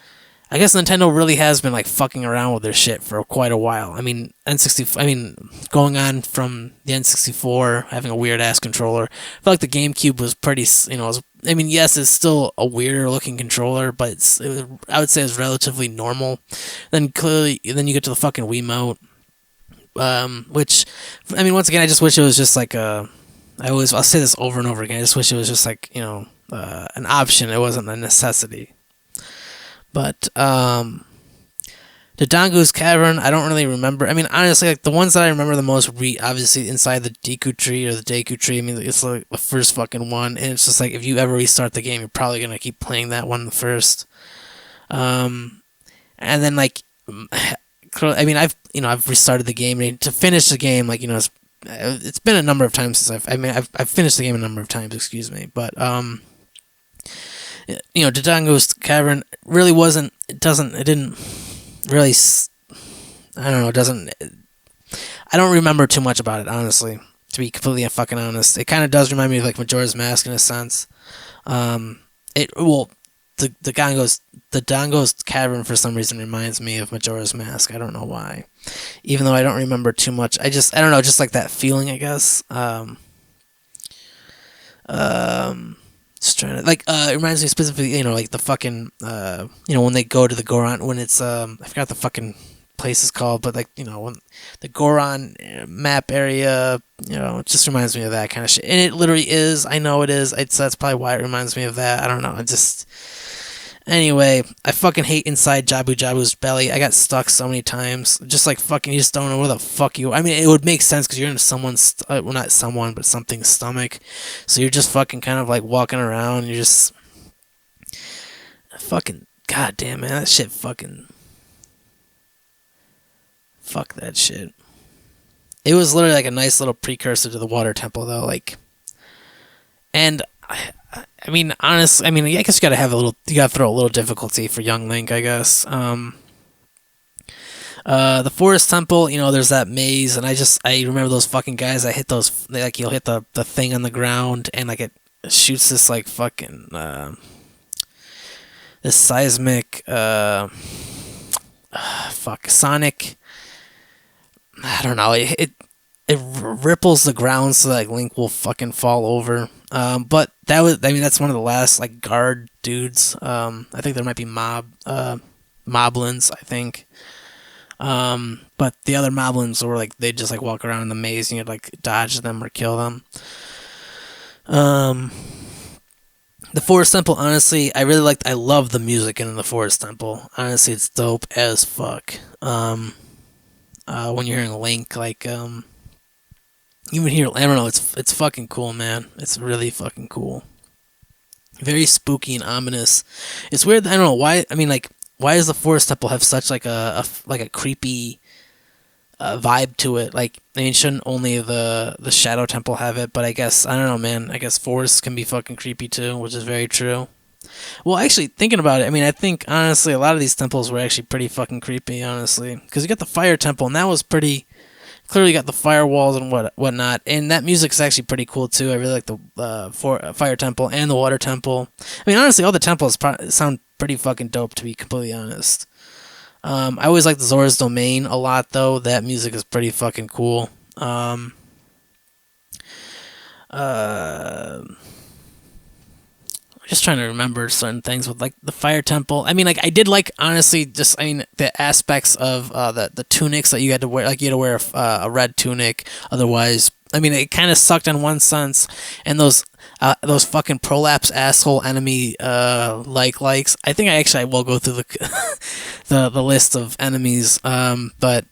S1: Nintendo really has been like fucking around with their shit for quite a while. I mean, going on from the N64 having a weird ass controller. I feel like the GameCube was pretty, yes, it's still a weirder looking controller, but I would say it's relatively normal. Then you get to the fucking Wiimote, which, I mean, once again, I just wish it was just like a. I'll say this over and over again. I just wish it was just like, an option. It wasn't a necessity. But Dodongo's Cavern, I don't really remember. I mean, honestly, like, the ones that I remember the most, obviously inside the Deku Tree or the Deku Tree. I mean, it's like the first fucking one, and it's just like, if you ever restart the game, you're probably gonna keep playing that one first. And then, like, I mean, I've restarted the game, and to finish the game, like, it's been a number of times since I've finished the game a number of times, excuse me, but Dodongo's Cavern really it didn't really, I don't know, I don't remember too much about it, honestly, to be completely fucking honest. It kind of does remind me of like Majora's Mask in a sense. The Dongo's Cavern for some reason reminds me of Majora's Mask. I don't know why. Even though I don't remember too much. I don't know, just like that feeling, I guess. Just trying to, like, it reminds me specifically, like the fucking, when they go to the Goron, when it's, I forgot the fucking place is called, but like, when the Goron map area, it just reminds me of that kind of shit. And it literally is, I know it is, so that's probably why it reminds me of that. I don't know, anyway, I fucking hate inside Jabu Jabu's belly. I got stuck so many times. Just like fucking, you just don't know where the fuck you. I mean, it would make sense because you're in someone's, well, not someone, but something's stomach. So you're just fucking kind of like walking around. You're just fucking, goddamn, man, that shit fucking. Fuck that shit. It was literally like a nice little precursor to the water temple, though. Like, and. I mean, honestly, I guess you gotta throw a little difficulty for young Link, I guess. The Forest Temple, there's that maze, and I remember those fucking guys that hit those, you'll hit the thing on the ground, and like it shoots this like fucking, this seismic, sonic, I don't know, ripples the ground so that, like, Link will fucking fall over. But that was, I mean, that's one of the last, like, guard dudes. I think there might be moblins, I think. But the other moblins were like, they just like walk around in the maze and you'd like dodge them or kill them. Um, the Forest Temple, honestly, I love the music in the Forest Temple. Honestly, it's dope as fuck. When you're hearing Link, like, you would hear, I don't know, it's fucking cool, man. It's really fucking cool. Very spooky and ominous. It's weird. I don't know why. I mean, like, why does the Forest Temple have such like a creepy vibe to it? Like, I mean, shouldn't only the Shadow Temple have it? But I guess, I don't know, man. I guess forests can be fucking creepy too, which is very true. Well, actually, thinking about it, I mean, I think honestly, a lot of these temples were actually pretty fucking creepy, honestly, because you got the Fire Temple, and that was pretty. Clearly, got the firewalls and whatnot, and that music's actually pretty cool too. I really like the Fire Temple and the Water Temple. I mean, honestly, all the temples sound pretty fucking dope, to be completely honest. I always like the Zora's Domain a lot, though. That music is pretty fucking cool. Just trying to remember certain things with like the Fire Temple. I mean, like, I did like, honestly, just, I mean, the aspects of the tunics that you had to wear. Like, you had to wear a red tunic, otherwise, I mean, it kind of sucked in one sense. And those fucking prolapse asshole enemy likes. I think I will go through the the list of enemies. But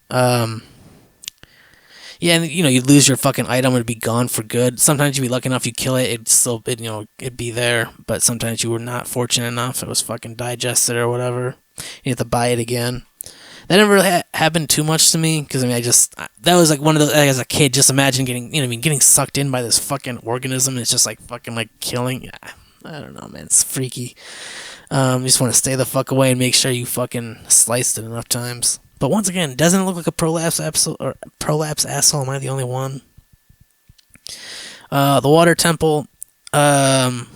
S1: yeah, and you'd lose your fucking item, it'd be gone for good. Sometimes you'd be lucky enough, you kill it, it'd be there. But sometimes you were not fortunate enough, it was fucking digested or whatever. You have to buy it again. That never really happened too much to me, because I mean, that was like one of those, like, as a kid, just imagine getting sucked in by this fucking organism, and it's just like fucking like killing. I don't know, man, it's freaky. You just want to stay the fuck away and make sure you fucking sliced it enough times. But once again, doesn't it look like a prolapse asshole? Am I the only one? The Water Temple. I'm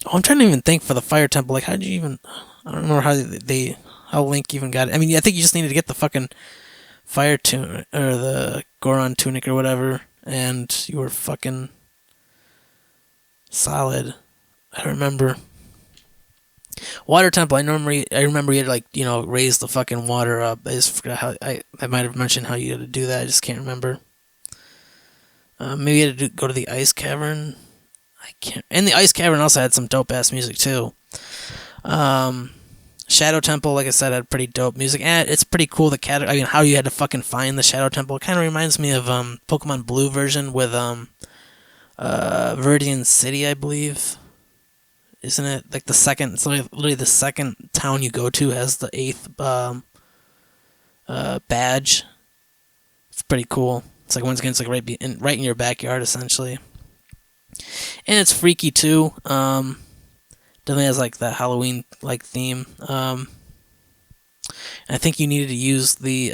S1: trying to even think for the Fire Temple. Like, how did you even? I don't remember how Link even got it. I mean, I think you just needed to get the fucking fire tunic or the Goron tunic or whatever, and you were fucking solid. I don't remember. Water Temple. I remember you had to, like, raise the fucking water up. I just forgot how I might have mentioned how you had to do that. I just can't remember. Maybe you had to go to the ice cavern. I can't. And the ice cavern also had some dope ass music too. Shadow Temple, like I said, had pretty dope music, and it's pretty cool. I mean, how you had to fucking find the Shadow Temple. It kind of reminds me of Pokemon Blue version with Viridian City, I believe. Isn't it like the second? It's literally the second town you go to has the 8th badge. It's pretty cool. It's like, once again, it's like right in your backyard essentially, and it's freaky too. Definitely has like that Halloween like theme. I think you needed to use the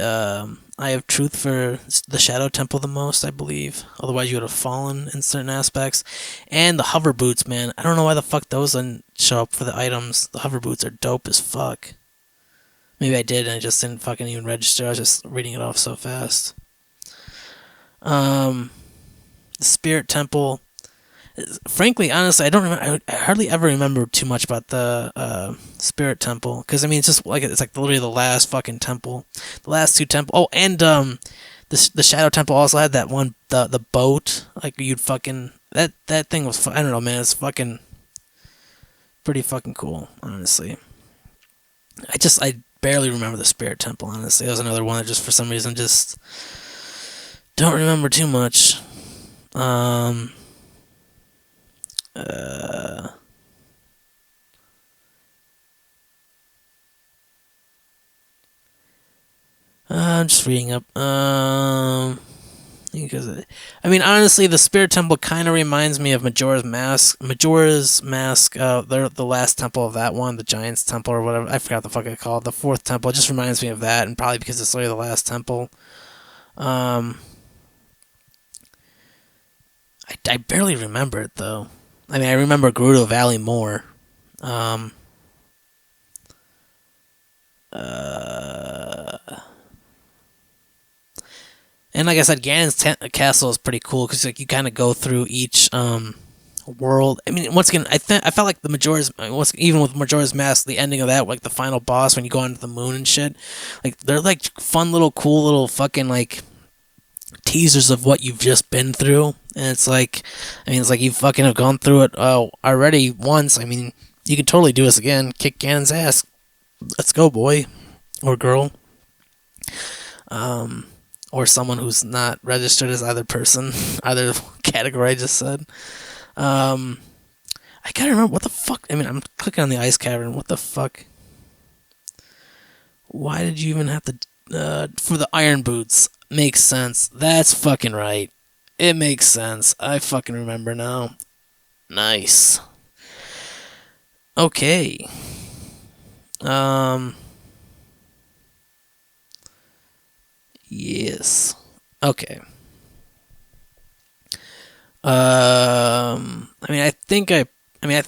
S1: Eye of Truth for the Shadow Temple the most, I believe. Otherwise, you would have fallen in certain aspects. And the hover boots, man. I don't know why the fuck those didn't show up for the items. The hover boots are dope as fuck. Maybe I did and I just didn't fucking even register. I was just reading it off so fast. The Spirit Temple. Frankly, honestly, I don't remember. I hardly ever remember too much about the Spirit Temple, because I mean, it's like literally the last fucking temple, the last 2 temples. Oh, and the Shadow Temple also had that one, the boat. Like, you'd fucking that thing was, I don't know, man. It's fucking pretty fucking cool, honestly. I barely remember the Spirit Temple. Honestly, that was another one that just for some reason just don't remember too much. I'm just reading up. Because I mean, honestly, the Spirit Temple kind of reminds me of Majora's Mask. Majora's Mask. The last temple of that one, the Giant's Temple or whatever. I forgot the fuck it's called. The 4th temple. It just reminds me of that, and probably because it's literally the last temple. I barely remember it though. I mean, I remember Gerudo Valley more. And like I said, Ganon's castle is pretty cool because like you kind of go through each world. I mean, once again, I felt like the Majora's even with Majora's Mask, the ending of that, like the final boss when you go onto the moon and shit, like they're like fun little, cool little fucking like teasers of what you've just been through. And it's like, I mean, it's like you fucking have gone through it already once. I mean, you can totally do this again. Kick Ganon's ass. Let's go, boy or girl. Or someone who's not registered as either person, either category I just said. I gotta remember what the fuck. I mean, I'm clicking on the ice cavern. What the fuck? Why did you even have to for the iron boots? Makes sense. That's fucking right. It makes sense. I fucking remember now. Nice. Okay. Yes. Okay. I mean,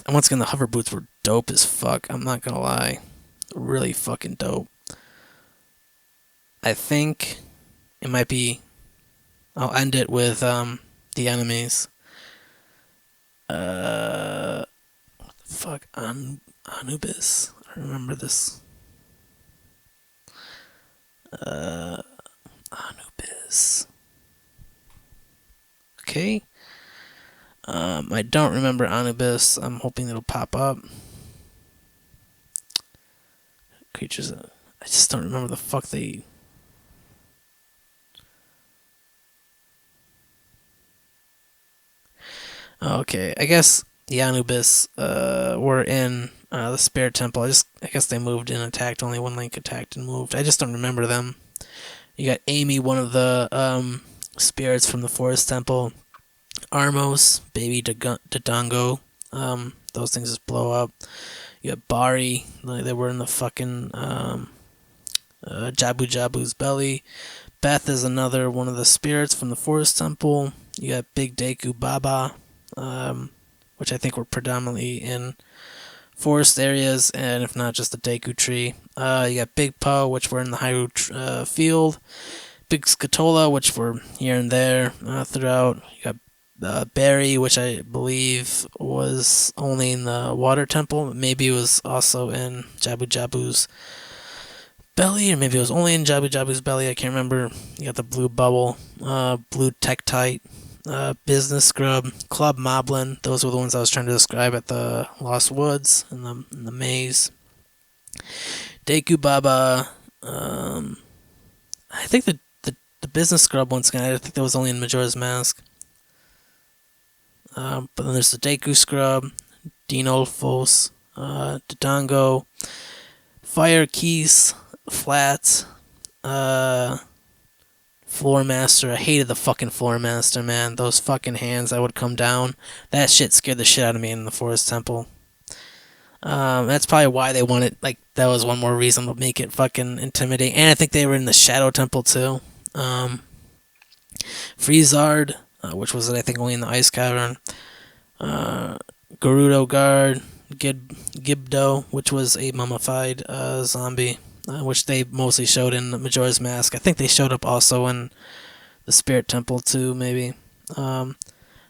S1: once again, the hover boots were dope as fuck. I'm not gonna lie. Really fucking dope. I think it might be. I'll end it with the enemies. What the fuck? Anubis. I remember this. Anubis. Okay. I don't remember Anubis. I'm hoping it'll pop up. Creatures. I just don't remember the fuck they. Okay, I guess the Anubis were in the Spirit Temple. I guess they moved and attacked. Only one Link attacked and moved. I just don't remember them. You got Amy, one of the spirits from the Forest Temple. Armos, Baby Dodongo. Those things just blow up. You got Bari. They were in the fucking Jabu Jabu's belly. Beth is another one of the spirits from the Forest Temple. You got Big Deku Baba, which I think were predominantly in forest areas, and if not, just the Deku tree. You got Big Po, which were in the Hyrule field. Big Scatola, which were here and there throughout. You got Barry, which I believe was only in the Water Temple. Maybe it was also in Jabu Jabu's belly, or maybe it was only in Jabu Jabu's belly. I can't remember. You got the Blue Bubble, Blue Tektite, Business Scrub, Club Moblin. Those were the ones I was trying to describe at the Lost Woods and the maze. Deku Baba. I think the Business Scrub once again. I think that was only in Majora's Mask. But then there's the Deku Scrub, Dinolfos, Dodongo, Fire Keys, Flats, Floor Master. I hated the fucking Floor Master, man. Those fucking hands that would come down. That shit scared the shit out of me in the Forest Temple. That's probably why they wanted, like, that was one more reason to make it fucking intimidating. And I think they were in the Shadow Temple too. Freezard, which was, I think, only in the Ice Cavern. Gerudo Guard, Gibdo, which was a mummified zombie, which they mostly showed in Majora's Mask. I think they showed up also in the Spirit Temple too, maybe.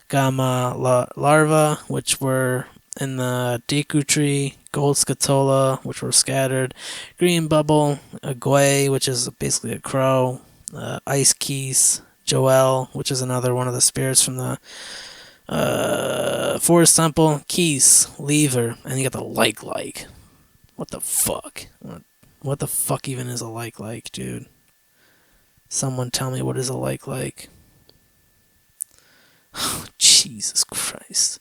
S1: Gamma Larva, which were in the Deku Tree. Gold Scatola, which were scattered. Green Bubble, a Gwei, which is basically a crow. Ice Keys, Joel, which is another one of the spirits from the Forest Temple. Keys, Lever, and you got the like. What the fuck? What the fuck even is a like, dude? Someone tell me what is a like. Oh, Jesus Christ.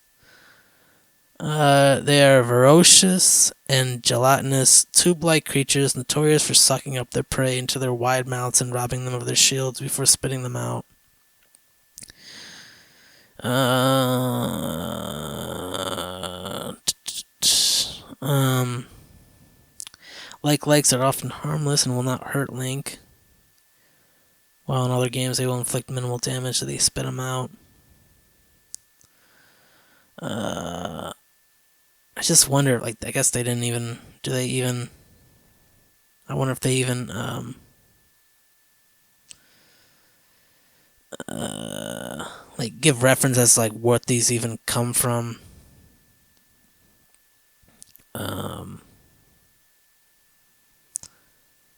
S1: They are ferocious and gelatinous, tube-like creatures notorious for sucking up their prey into their wide mouths and robbing them of their shields before spitting them out. Likes are often harmless and will not hurt Link, while in other games they will inflict minimal damage so they spit them out. I just wonder, like, I guess they didn't even, I wonder if they even, like give reference as like what these even come from.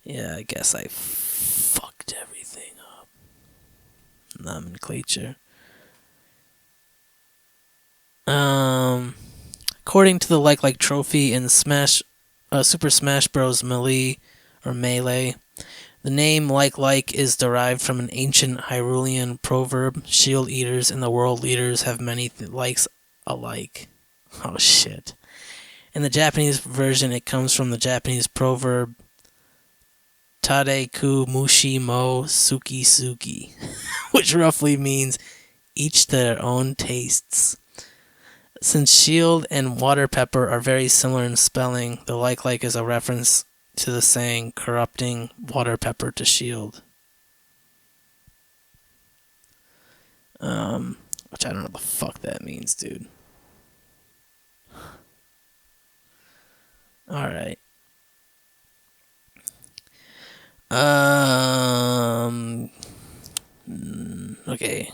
S1: Yeah, I guess I fucked everything up. Nomenclature. According to the like trophy in Super Smash Bros. Melee, the name like is derived from an ancient Hyrulean proverb. Shield eaters and the world leaders have many likes alike. Oh shit. In the Japanese version, it comes from the Japanese proverb Tade ku mushi mo suki suki, which roughly means each to their own tastes. Since shield and water pepper are very similar in spelling, the like is a reference to the saying corrupting water pepper to shield. Which I don't know what the fuck that means, dude. Alright. Okay.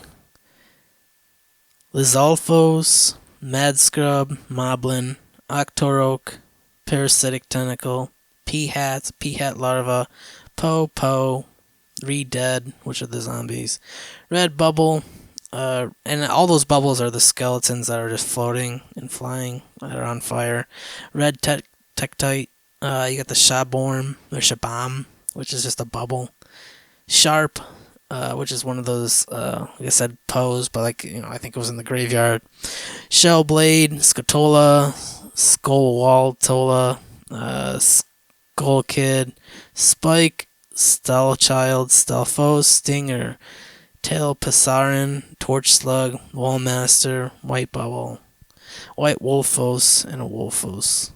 S1: Lizalfos, Mad Scrub, Moblin, Octorok, Parasitic Tentacle, Peahat Larva, Po, Re-Dead, which are the zombies, Red Bubble, and all those bubbles are the skeletons that are just floating and flying, that are on fire. Red Tektite, you got the Shaborm, or Shabam, which is just a bubble. Sharp, which is one of those, like I said, Poes, but like, I think it was in the graveyard. Shellblade, Scatola, Skullwaltola, Skull Kid, Spike, Stealchild, Stelfos, Stinger, Tail Passarin, Torch Slug, Wallmaster, White Bubble, White Wolfos, and a Wolfos.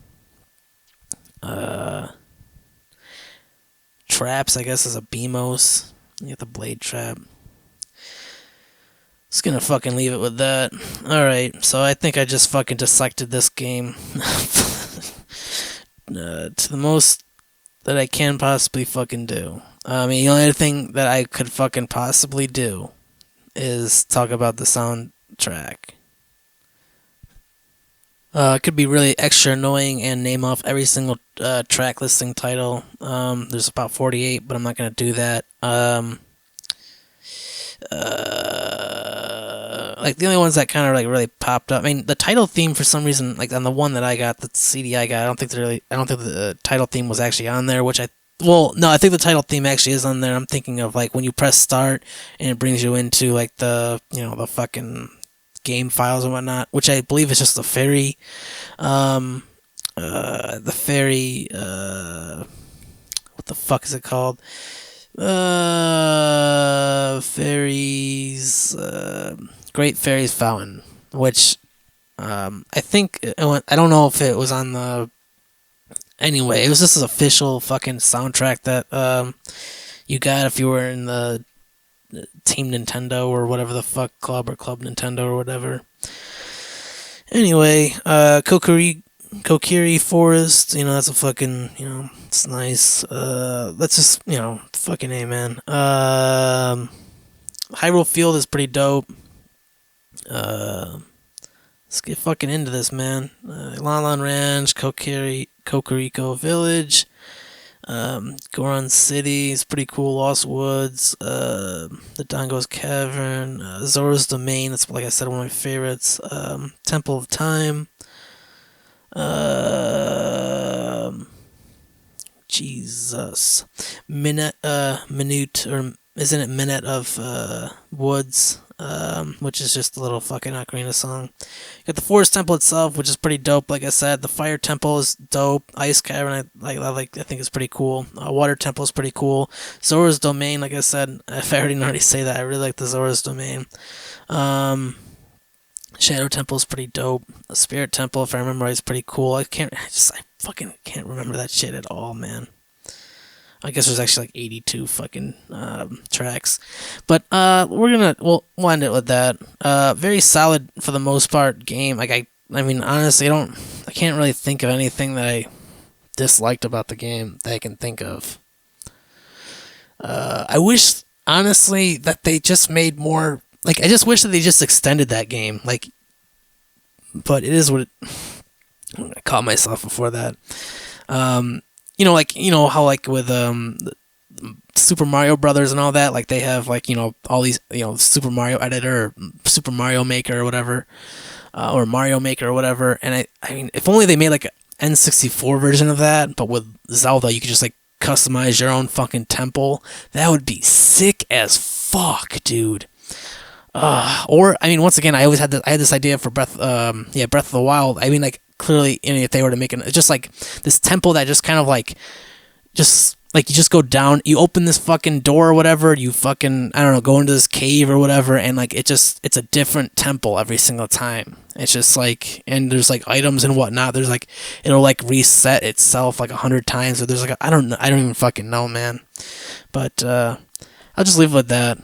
S1: Traps, I guess, is a Beamos. You get the Blade Trap. Just gonna fucking leave it with that. Alright, so I think I just fucking dissected this game to the most that I can possibly fucking do. I mean, the only other thing that I could fucking possibly do is talk about the soundtrack. It could be really extra annoying and name off every single track listing title. There's about 48, but I'm not going to do that. Like the only ones that kind of like really popped up. I mean, the title theme for some reason, like on the one that I got, the CD I got, I don't think the title theme was actually on there. I think the title theme actually is on there. I'm thinking of like when you press start and it brings you into like the the fucking game files and whatnot, which I believe is just the fairy, what the fuck is it called? Great Fairies Fountain, which I think I don't know if it was on the. Anyway, it was just an official fucking soundtrack that you got if you were in the Team Nintendo or whatever the fuck club or Club Nintendo or whatever. Anyway, Kokiri Forest, that's a fucking, it's nice. That's just, fucking A, man. Hyrule Field is pretty dope. Let's get fucking into this, man. Lon Ranch, Kokoriko Village, Goron City is pretty cool. Lost Woods, the Dongo's Cavern, Zora's Domain. That's, like I said, one of my favorites. Temple of Time. Jesus. Minute, or isn't it Minute of Woods? Which is just a little fucking Ocarina song. You got the Forest Temple itself, which is pretty dope. Like I said, the Fire Temple is dope. Ice Cavern, I think is pretty cool. Water Temple is pretty cool. Zora's Domain, like I said, if I already say that, I really like the Zora's Domain. Shadow Temple is pretty dope. The Spirit Temple, if I remember right, is pretty cool. I fucking can't remember that shit at all, man. I guess there's actually like 82 fucking tracks. But we'll end it with that. Very solid for the most part game. Like I mean honestly I can't really think of anything that I disliked about the game that I can think of. I wish honestly that they just made more. Like, I just wish that they just extended that game. Like, but it is what it, I caught myself before that. Like, how, like, with Super Mario Brothers and all that, like, they have, like, all these, Super Mario Editor or Super Mario Maker or whatever, or Mario Maker or whatever. And I mean, if only they made like an N64 version of that, but with Zelda, you could just like customize your own fucking temple. That would be sick as fuck, dude. Or, I mean, once again, I had this idea for Breath of the Wild. I mean, like, clearly, if they were to make just like this temple that just kind of like, just like, you just go down, you open this fucking door or whatever, you fucking, I don't know, go into this cave or whatever, and like, it's a different temple every single time. It's just like, and there's like items and whatnot. There's like, it'll like reset itself like 100 times. Or there's like, I don't even fucking know, man. But I'll just leave it with that.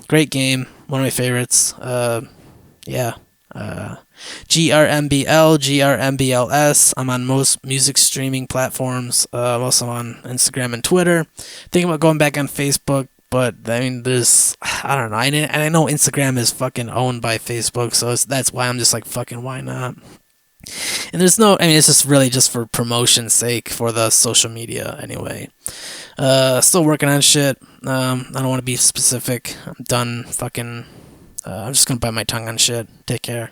S1: Great game, one of my favorites. Yeah. GRMBLS. I'm on most music streaming platforms. I'm also on Instagram and Twitter. Thinking about going back on Facebook, but I mean, I don't know. And I know Instagram is fucking owned by Facebook, so that's why I'm just like, fucking, why not? And it's just really just for promotion's sake for the social media anyway. Still working on shit. I don't want to be specific. I'm done fucking. I'm just gonna bite my tongue on shit. Take care.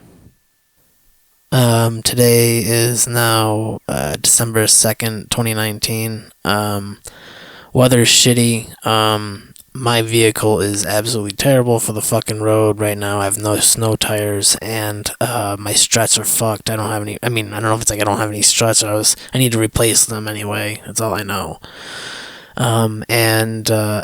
S1: Today is now December 2nd, 2019. Weather's shitty. My vehicle is absolutely terrible for the fucking road right now. I have no snow tires, and my struts are fucked. I don't have any. I mean, I don't know if it's like I don't have any struts. I need to replace them anyway. That's all I know. I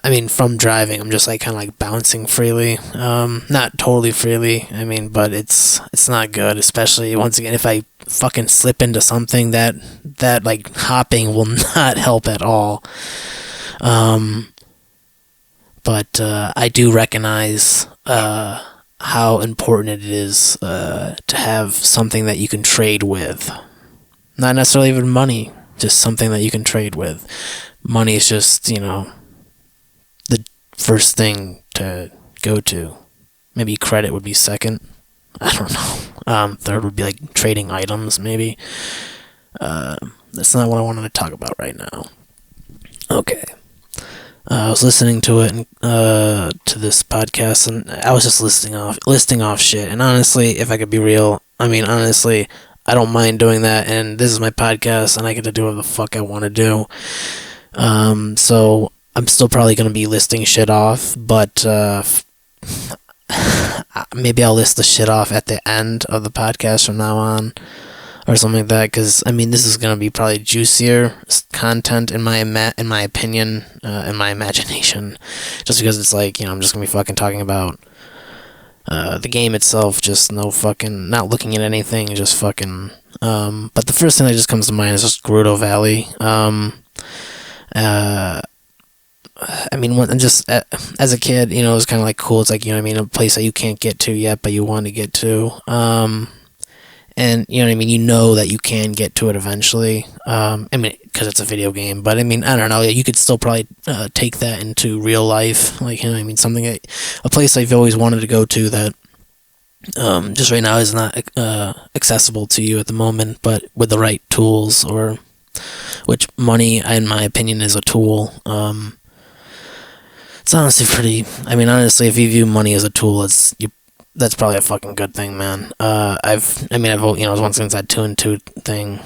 S1: mean, from driving, I'm just like kind of like bouncing freely. Not totally freely. I mean, but it's not good. Especially once again, if I fucking slip into something, that like hopping will not help at all. But I do recognize how important it is to have something that you can trade with. Not necessarily even money, just something that you can trade with. Money is just, the first thing to go to. Maybe credit would be second. I don't know. Third would be like trading items, maybe. That's not what I wanted to talk about right now. Okay. I was listening to it and to this podcast, and I was just listing off shit. And honestly, if I could be real, I don't mind doing that. And this is my podcast, and I get to do whatever the fuck I want to do. So I'm still probably gonna be listing shit off, but maybe I'll list the shit off at the end of the podcast from now on, or something like that, because this is gonna be probably juicier content in my opinion, in my imagination, just because it's like, I'm just gonna be fucking talking about the game itself, just no fucking, not looking at anything, just fucking, but the first thing that just comes to mind is just Gerudo Valley. As a kid, it was kind of like cool. It's like, a place that you can't get to yet, but you want to get to. And that you can get to it eventually. Because it's a video game. But I don't know. You could still probably take that into real life. Like, a place I've always wanted to go to that just right now is not accessible to you at the moment, but with the right tools, which money, in my opinion, is a tool. It's honestly pretty. Honestly, if you view money as a tool, that's probably a fucking good thing, man. I've once again that 2 and 2 thing,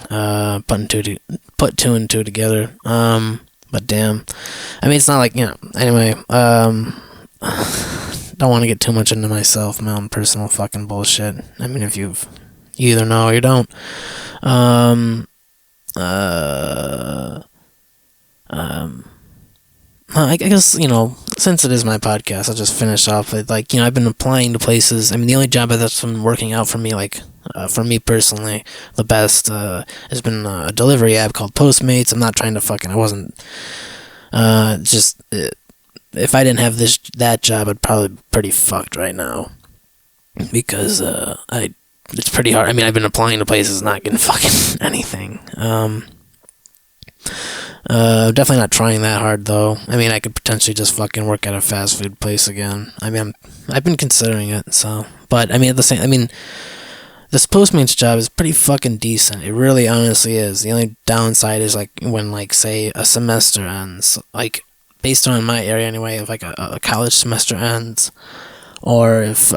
S1: put 2 and 2 together. But damn, it's not like, Anyway, don't want to get too much into myself, my own personal fucking bullshit. If you either know or you don't. I guess, since it is my podcast, I'll just finish off with, like, I've been applying to places. The only job that's been working out for me, like, for me personally, the best, has been a delivery app called Postmates. I'm not trying to I wasn't, if I didn't have that job, I'd probably be pretty fucked right now. Because, it's pretty hard. I've been applying to places, not getting fucking anything. Definitely not trying that hard though. I mean, I could potentially just fucking work at a fast food place again. I mean, I've been considering it. So, but I mean, this Postmates job is pretty fucking decent. It really, honestly is. The only downside is like when, like, say a semester ends, like based on my area anyway, if like a college semester ends, or if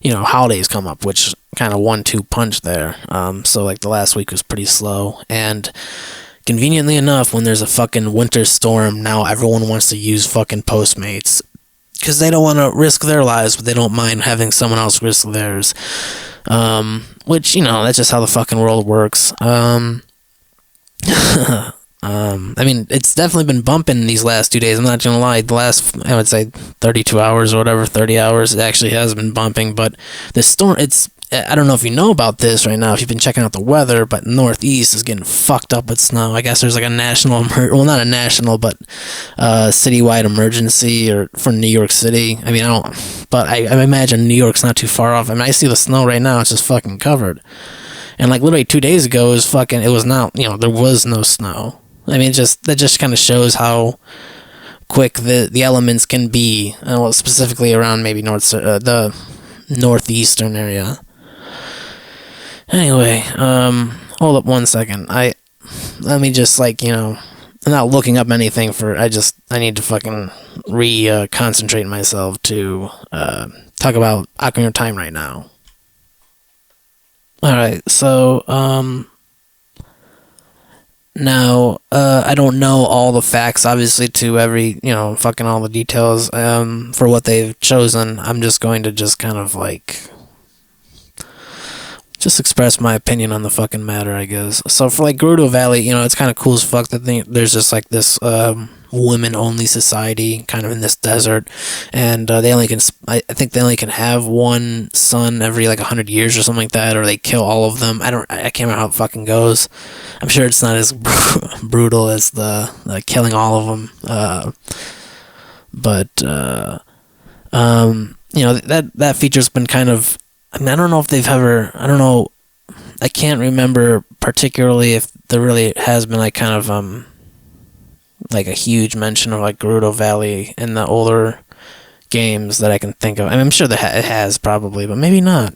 S1: holidays come up, which kind of 1-2 punch there. So like the last week was pretty slow, and conveniently enough, when there's a fucking winter storm, now everyone wants to use fucking Postmates because they don't want to risk their lives, but they don't mind having someone else risk theirs. Which, that's just how the fucking world works. I mean, it's definitely been bumping these last 2 days. I'm not gonna lie. The last, I would say, 32 hours or whatever, 30 hours, it actually has been bumping. But the storm, I don't know if you know about this right now, if you've been checking out the weather, but Northeast is getting fucked up with snow. I guess there's like a national, well, not a national, but citywide emergency or for New York City. I mean, I imagine New York's not too far off. I mean, I see the snow right now, it's just fucking covered. And like literally 2 days ago, it was not, there was no snow. I mean, that just kind of shows how quick the elements can be, well, specifically around maybe the northeastern area. Anyway, hold up 1 second. Let me just, like, I'm not looking up anything I need to fucking concentrate myself to talk about Ocarina of Time right now. Alright, so now, I don't know all the facts, obviously, to every, fucking all the details, for what they've chosen. I'm just going to just kind of, like, just express my opinion on the fucking matter, I guess. So, for, like, Gerudo Valley, it's kind of cool as fuck that there's just, like, this, women-only society, kind of in this desert, and I think they only can have one son every, like, 100 years or something like that, or they kill all of them. I can't remember how it fucking goes. I'm sure it's not as brutal as the killing all of them, but that feature's been kind of, I mean, I don't know if they've ever, I don't know, I can't remember particularly if there really has been, like, kind of, like a huge mention of, like, Gerudo Valley in the older games that I can think of. I mean, I'm sure that it has probably, but maybe not.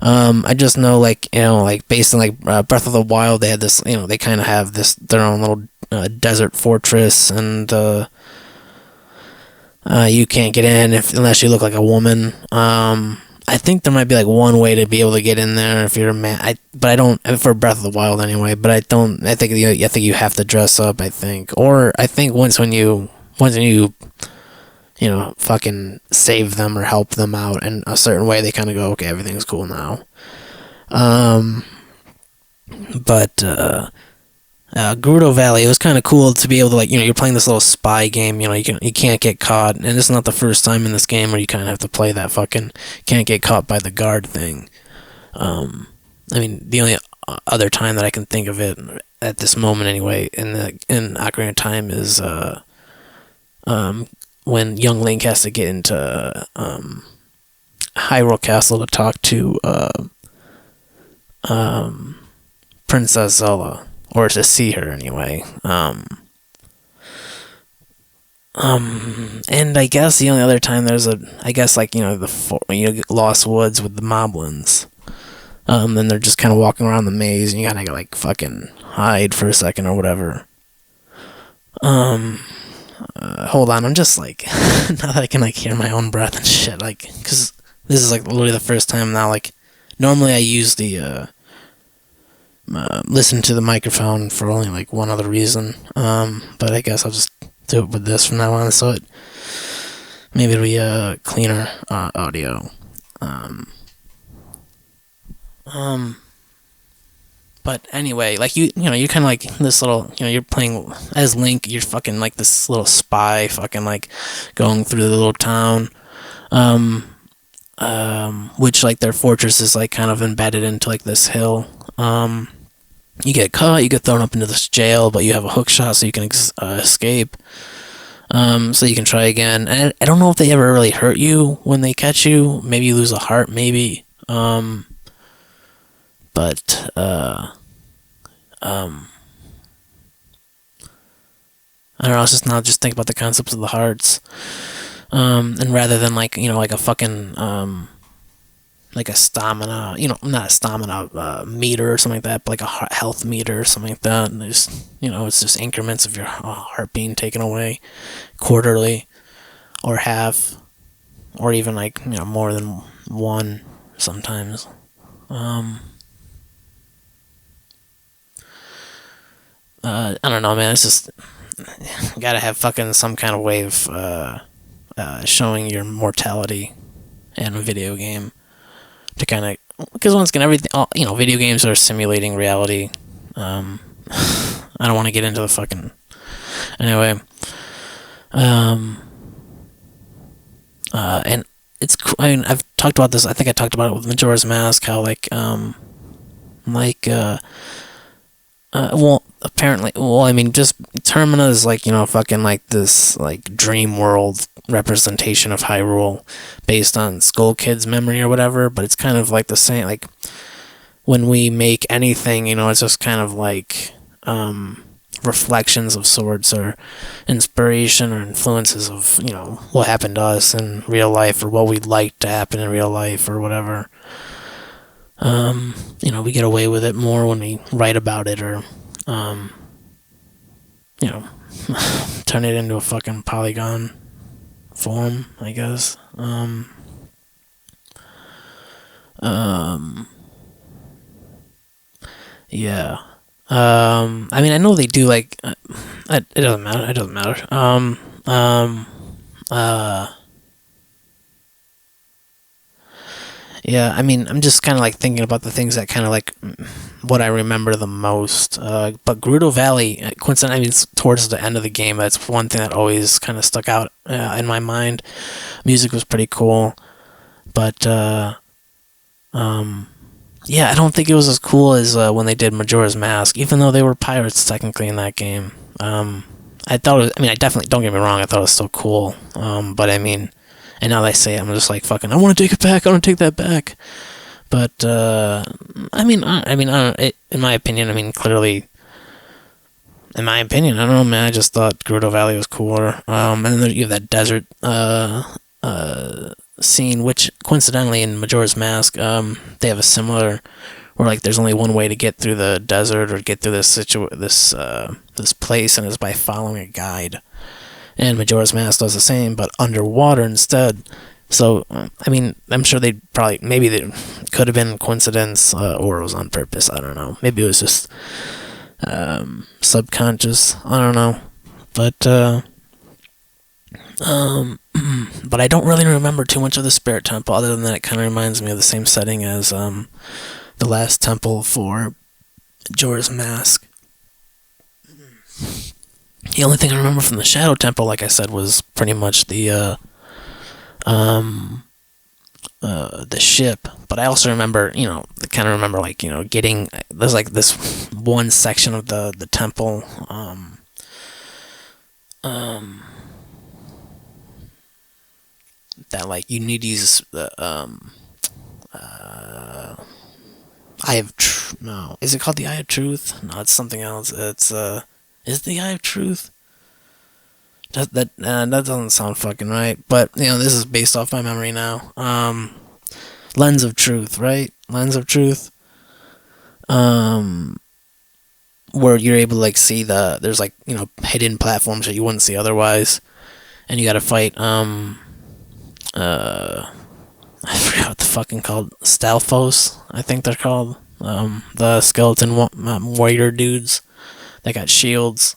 S1: I just know, like, like based on, like, Breath of the Wild, they had this, they kind of have their own little desert fortress, and you can't get in unless you look like a woman. I think there might be, like, one way to be able to get in there if you're a man. But I don't, for Breath of the Wild anyway. But I think you have to dress up. I think, or I think once when you fucking save them or help them out in a certain way, they kind of go, okay, everything's cool now. Gerudo Valley, it was kind of cool to be able to, like, you're playing this little spy game, you can't get caught, and it's not the first time in this game where you kind of have to play that fucking can't get caught by the guard thing. I mean, the only other time that I can think of it at this moment anyway in Ocarina of Time is when young Link has to get into Hyrule Castle to talk to Princess Zelda. Or to see her, anyway. And I guess the only other time there's the Lost Woods with the Moblins. Then they're just kind of walking around the maze, and you gotta, like, fucking hide for a second or whatever. Hold on, I'm just, like, now that I can, like, hear my own breath and shit, like, because this is, like, literally the first time now, like, normally I use the, listen to the microphone for only, like, one other reason, but I guess I'll just do it with this from now on, so maybe it'll be cleaner audio. But anyway, like, you're kind of like this little, you're playing as Link, you're fucking like this little spy, fucking, like, going through the little town, which, like, their fortress is, like, kind of embedded into, like, this hill. You get caught, you get thrown up into this jail, but you have a hook shot so you can escape. So you can try again. And I don't know if they ever really hurt you when they catch you. Maybe you lose a heart, maybe. But I don't know. It's just now just think about the concepts of the hearts, and rather than like like a fucking like a stamina, not a stamina meter or something like that, but like a health meter or something like that. And there's, it's just increments of your heart being taken away quarterly or half, or even like, more than one sometimes. I don't know, man. It's just, gotta have fucking some kind of way of showing your mortality in a video game to kind of, because once again, everything, video games are simulating reality. I don't want to get into the fucking, anyway. And it's, I mean, I've talked about this. I think I talked about it with Majora's Mask. How well, apparently, I mean, just Termina is like, fucking like this, like, dream world representation of Hyrule based on Skull Kid's memory or whatever, but it's kind of like the same, like, when we make anything, it's just kind of like, reflections of sorts, or inspiration or influences of, what happened to us in real life, or what we'd like to happen in real life, or whatever. We get away with it more when we write about it, or, turn it into a fucking polygon form, I guess. Yeah. I mean, I know they do, like, it doesn't matter. It doesn't matter. Yeah, I mean, I'm just kind of like thinking about the things that kind of like what I remember the most. But Gerudo Valley, coincidentally, I mean, it's towards the end of the game. That's one thing that always kind of stuck out in my mind. Music was pretty cool, but yeah, I don't think it was as cool as when they did Majora's Mask, even though they were pirates technically in that game. I thought it was, I mean, I definitely, don't get me wrong, I thought it was still cool. But I mean, and now that I say it, I'm just like, fucking, I want to take it back, I want to take that back. But, I mean, in my opinion, I mean, clearly, in my opinion, I don't know, man, I just thought Gerudo Valley was cooler. And then you have that desert, scene, which coincidentally in Majora's Mask, they have a similar, where like there's only one way to get through the desert or get through this place, and it's by following a guide. And Majora's Mask does the same, but underwater instead. So, I mean, I'm sure maybe they could have been coincidence, or it was on purpose. I don't know. Maybe it was just subconscious. I don't know, but but I don't really remember too much of the Spirit Temple, other than that it kind of reminds me of the same setting as the last temple for Majora's Mask. The only thing I remember from the Shadow Temple, like I said, was pretty much the ship. But I also remember, like, getting, there's like this one section of the temple, that like you need to use the no, is it called the Eye of Truth? No, it's something else. It's is it the Eye of Truth? That doesn't sound fucking right. But this is based off my memory now. Lens of Truth, right? Lens of Truth. Where you're able to like see there's like hidden platforms that you wouldn't see otherwise, and you got to fight I forgot what the fucking called, Stalfos, I think they're called, the skeleton warrior dudes that got shields.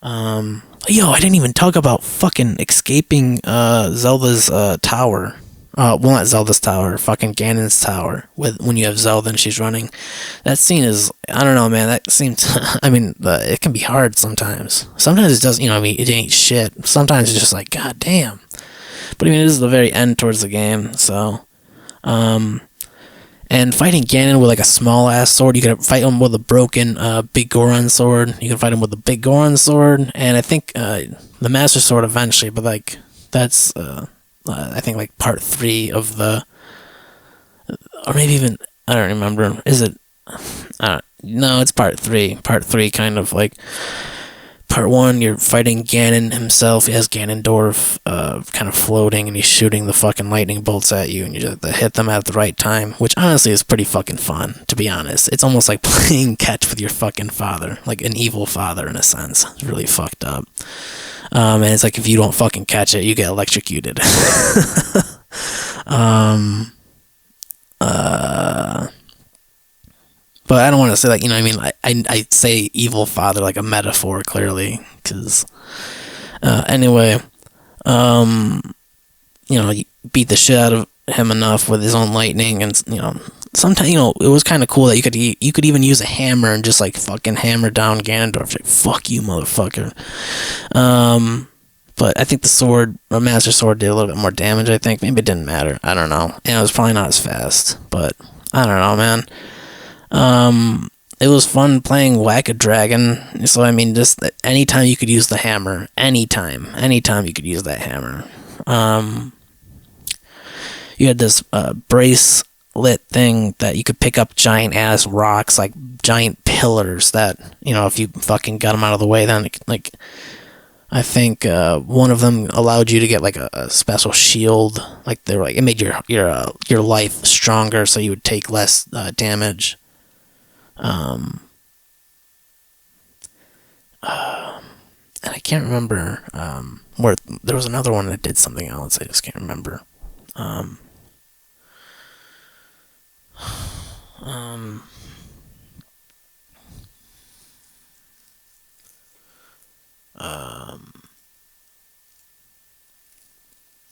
S1: I didn't even talk about fucking escaping Zelda's tower. Well, not Zelda's tower, fucking Ganon's tower. When you have Zelda and she's running, that scene is, I don't know, man. That seems, I mean, it can be hard sometimes. Sometimes it does, I mean, it ain't shit. Sometimes it's just like, god damn. But I mean, this is the very end towards the game, so, and fighting Ganon with like a small ass sword, you can fight him with a broken Big Goron sword. You can fight him with a Big Goron sword, and I think the Master Sword eventually. But like that's I think like part 3 of the, or maybe even, I don't remember. Is it? No, it's part three. Part three, kind of like part one. You're fighting Ganon himself. He has Ganondorf, kind of floating, and he's shooting the fucking lightning bolts at you, and you just have to hit them at the right time. Which honestly is pretty fucking fun, to be honest. It's almost like playing catch with your fucking father, like an evil father in a sense. It's really fucked up. And it's like if you don't fucking catch it, you get electrocuted. But I don't want to say like, you know what I mean? I say evil father like a metaphor, clearly, because anyway, you beat the shit out of him enough with his own lightning, and sometimes it was kind of cool that you could even use a hammer and just like fucking hammer down Ganondorf, like fuck you, motherfucker. But I think the sword, or Master Sword, did a little bit more damage. I think maybe it didn't matter. I don't know, and it was probably not as fast. But I don't know, man. It was fun playing Whack-A-Dragon. So I mean, just anytime you could use the hammer, anytime you could use that hammer. You had this bracelet thing that you could pick up giant ass rocks, like giant pillars that if you fucking got them out of the way, then like I think one of them allowed you to get like a special shield. Like they were like, it made your life stronger, so you would take less damage. And I can't remember where there was another one that did something else. I just can't remember.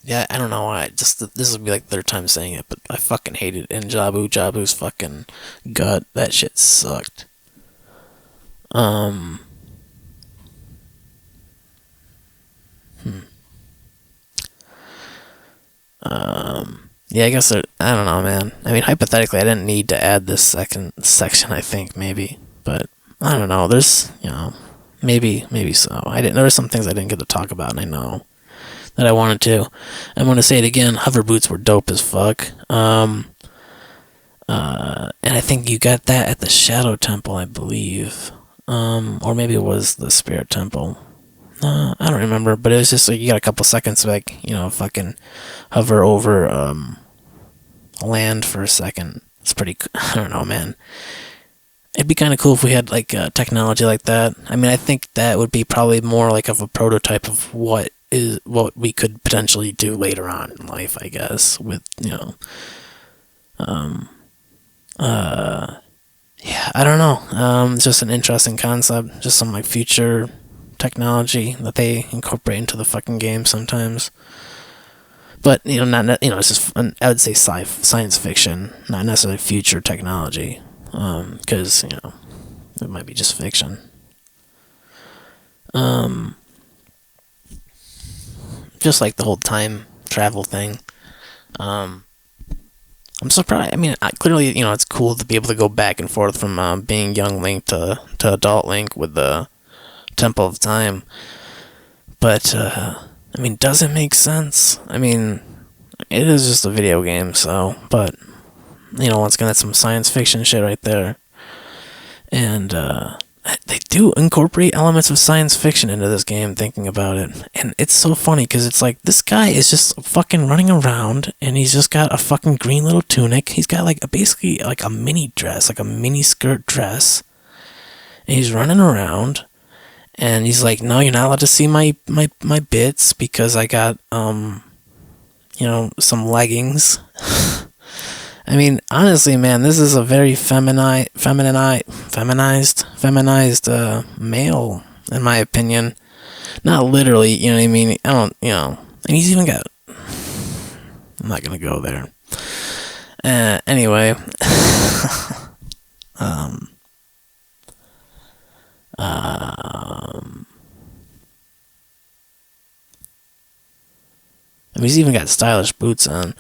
S1: Yeah, I don't know why. This will be like the third time saying it, but I fucking hated Jabu's fucking gut. That shit sucked. Yeah, I guess I don't know, man. I mean, hypothetically, I didn't need to add this second section. I think maybe, but I don't know. There's, maybe so. There were some things I didn't get to talk about, and I know that I wanted to. I'm gonna say it again. Hover boots were dope as fuck. And I think you got that at the Shadow Temple, I believe, or maybe it was the Spirit Temple. I don't remember, but it was just like you got a couple seconds to like, fucking hover over land for a second. It's pretty. I don't know, man. It'd be kind of cool if we had like technology like that. I mean, I think that would be probably more like of a prototype of what we could potentially do later on in life, I guess. With yeah, I don't know. It's just an interesting concept. Just some like future technology that they incorporate into the fucking game sometimes. But not it's just I would say science fiction, not necessarily future technology, because it might be just fiction. Just like the whole time travel thing. I'm surprised. I mean, clearly, it's cool to be able to go back and forth from being young Link to adult Link with the Temple of Time. But, I mean, does it make sense? I mean, it is just a video game, so, but, once again, that's some science fiction shit right there. And, they do incorporate elements of science fiction into this game, thinking about it. And it's so funny, because it's like, this guy is just fucking running around, and he's just got a fucking green little tunic. He's got, like, basically, like, a mini dress, like a mini skirt dress. And he's running around. And he's like, no, you're not allowed to see my bits because I got, some leggings. I mean, honestly, man, this is a very feminized male, in my opinion. Not literally, you know what I mean? I don't, and he's even got, I'm not gonna go there. Anyway, he's even got stylish boots on.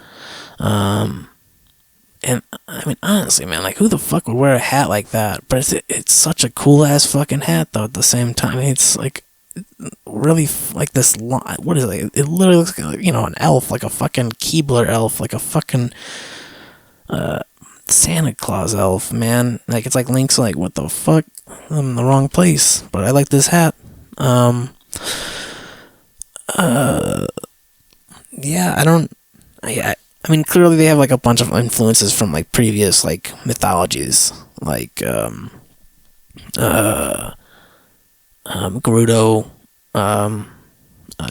S1: And I mean, honestly, man, like, who the fuck would wear a hat like that? But it's such a cool ass fucking hat, though. At the same time, it's like really like this. What is it? It literally looks like an elf, like a fucking Keebler elf, like a fucking Santa Claus elf, man. Like, it's like Link's like, what the fuck? I'm in the wrong place, but I like this hat. Yeah, I don't. I mean, clearly they have like a bunch of influences from like previous like mythologies, like Gerudo,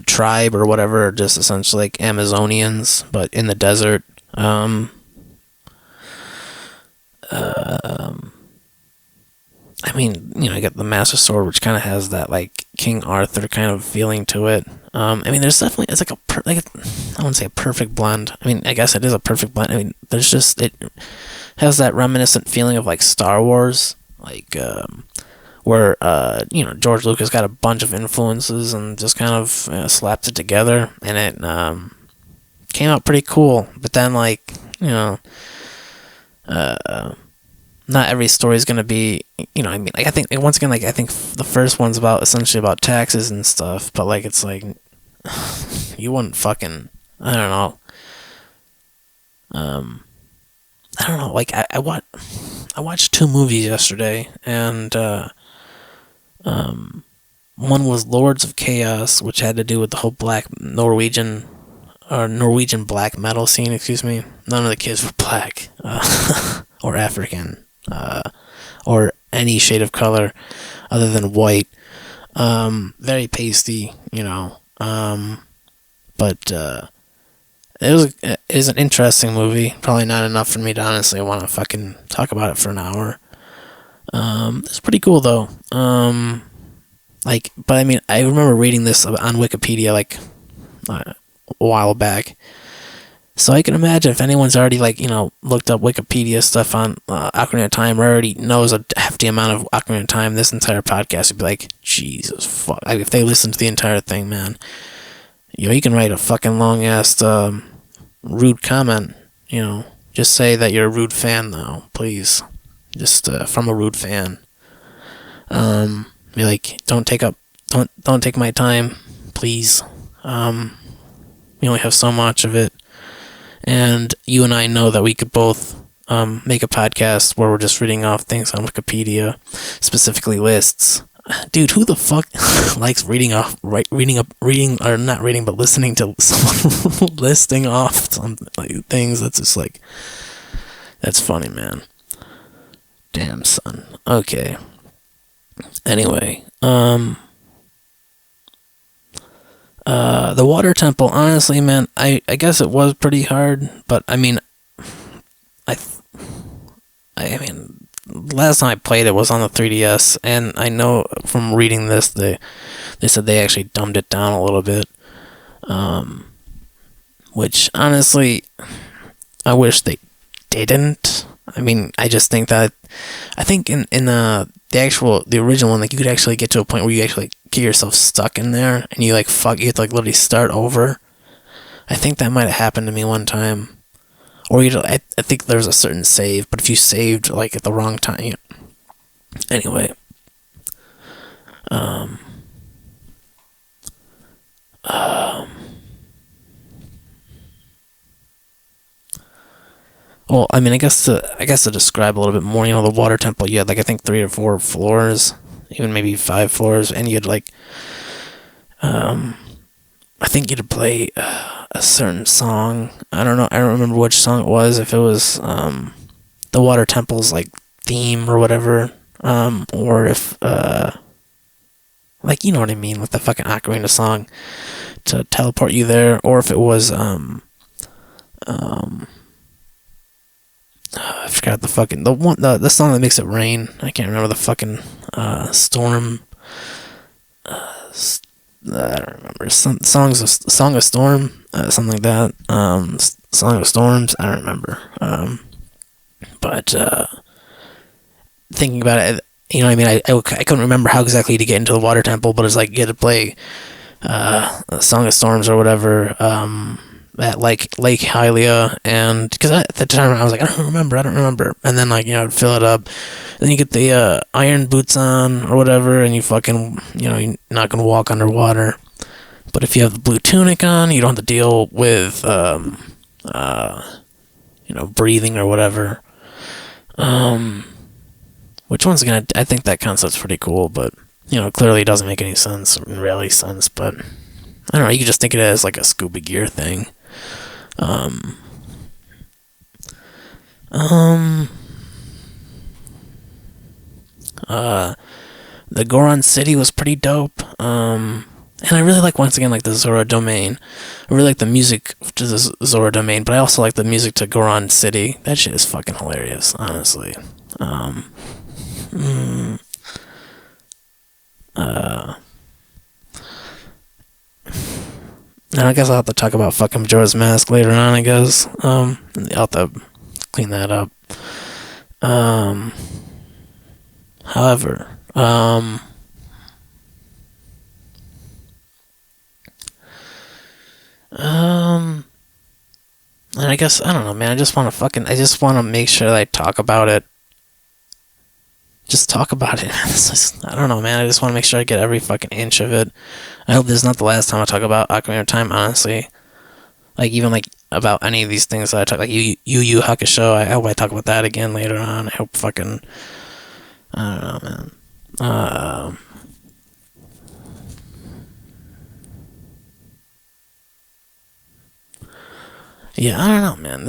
S1: tribe or whatever, just essentially like Amazonians, but in the desert. I mean, I got the Master Sword, which kind of has that like King Arthur kind of feeling to it. I mean, there's definitely it's like I wouldn't say a perfect blend. I mean, I guess it is a perfect blend. I mean, there's just it has that reminiscent feeling of like Star Wars, like where George Lucas got a bunch of influences and just kind of slapped it together, and it came out pretty cool. But then not every story is gonna be, I mean, like I think once again, like I think the first one's essentially about taxes and stuff, but like it's like you wouldn't fucking, I don't know. I don't know. Like I watched two movies yesterday, and one was Lords of Chaos, which had to do with the whole black Norwegian black metal scene. Excuse me. None of the kids were black or African or any shade of color other than white. Very pasty, but it is an interesting movie. Probably not enough for me to honestly want to fucking talk about it for an hour. It's pretty cool though. But I mean, I remember reading this on Wikipedia like a while back. So I can imagine if anyone's already looked up Wikipedia stuff on Ocarina of Time, or already knows a hefty amount of Ocarina of Time, this entire podcast would be like, Jesus fuck. Like, if they listen to the entire thing, man, you can write a fucking long ass rude comment. Just say that you're a rude fan, though, please. Just from a rude fan. Be like, don't take my time, please. We only have so much of it. And you and I know that we could both make a podcast where we're just reading off things on Wikipedia, specifically lists. Dude, who the fuck likes listening to someone listing off some things? That's just like, that's funny, man. Damn, son. Okay. Anyway, the water temple, honestly, man, I guess it was pretty hard, but I mean, I mean, last time I played it was on the 3DS, and I know from reading this, they said they actually dumbed it down a little bit, which, honestly, I wish they didn't. I mean, I just think that, I think in the original one, like, you could actually get to a point where you actually get yourself stuck in there, and you have to literally start over. I think that might have happened to me one time. Or I think there's a certain save, but if you saved at the wrong time, anyway. Well, I mean, I guess to describe a little bit more, the water temple, you had I think 3 or 4 floors, even maybe 5 floors, and you had I think you had to play a certain song. I don't know. I don't remember which song it was. If it was the water temple's theme or whatever, or if you know what I mean, with the fucking Ocarina song to teleport you there, or if it was I forgot the fucking the song that makes it rain. I can't remember the fucking storm. I don't remember. Song of Storm, something like that. Song of Storms. I don't remember. But thinking about it, you know what I mean. I couldn't remember how exactly to get into the water temple, but it's you had to play Song of Storms or whatever. At Lake Hylia, and because at the time I was like, I don't remember, and then I'd fill it up, and then you get the iron boots on or whatever, and you fucking you're not gonna walk underwater, but if you have the blue tunic on, you don't have to deal with breathing or whatever. Which once again, I think that concept's pretty cool, but clearly it doesn't make any sense, really sense. But I don't know. You could just think of it as like a scuba gear thing. The Goron City was pretty dope. And I really like, once again, like the Zora domain. I really like the music to the Zora domain, but I also like the music to Goron City. That shit is fucking hilarious, honestly. And I guess I'll have to talk about fucking Majora's Mask later on, I guess. I'll have to clean that up. However, and I guess, I don't know, man, I just want to make sure that I talk about it. Just talk about it. I don't know, man, I just want to make sure I get every fucking inch of it. I hope this is not the last time I talk about Ocarina of Time, honestly. Like, even, like, about any of these things that I talk, like, Yu Yu Hakusho, I hope I talk about that again later on. I hope fucking, I don't know, man. Yeah, I don't know, man.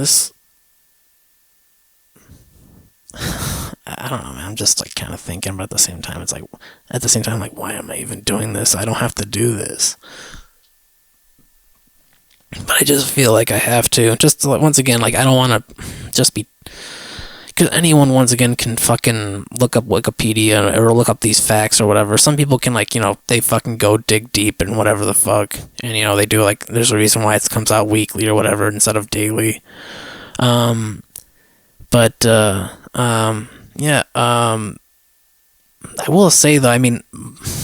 S1: I don't know, man. I'm just like kind of thinking, but at the same time, like, why am I even doing this? I don't have to do this. But I just feel like I have to. Just to, once again, like, I don't want to just be. Because anyone, once again, can fucking look up Wikipedia or look up these facts or whatever. Some people can, like, they fucking go dig deep and whatever the fuck. And, they do, like, there's a reason why it comes out weekly or whatever instead of daily. Yeah, I will say, though, I mean,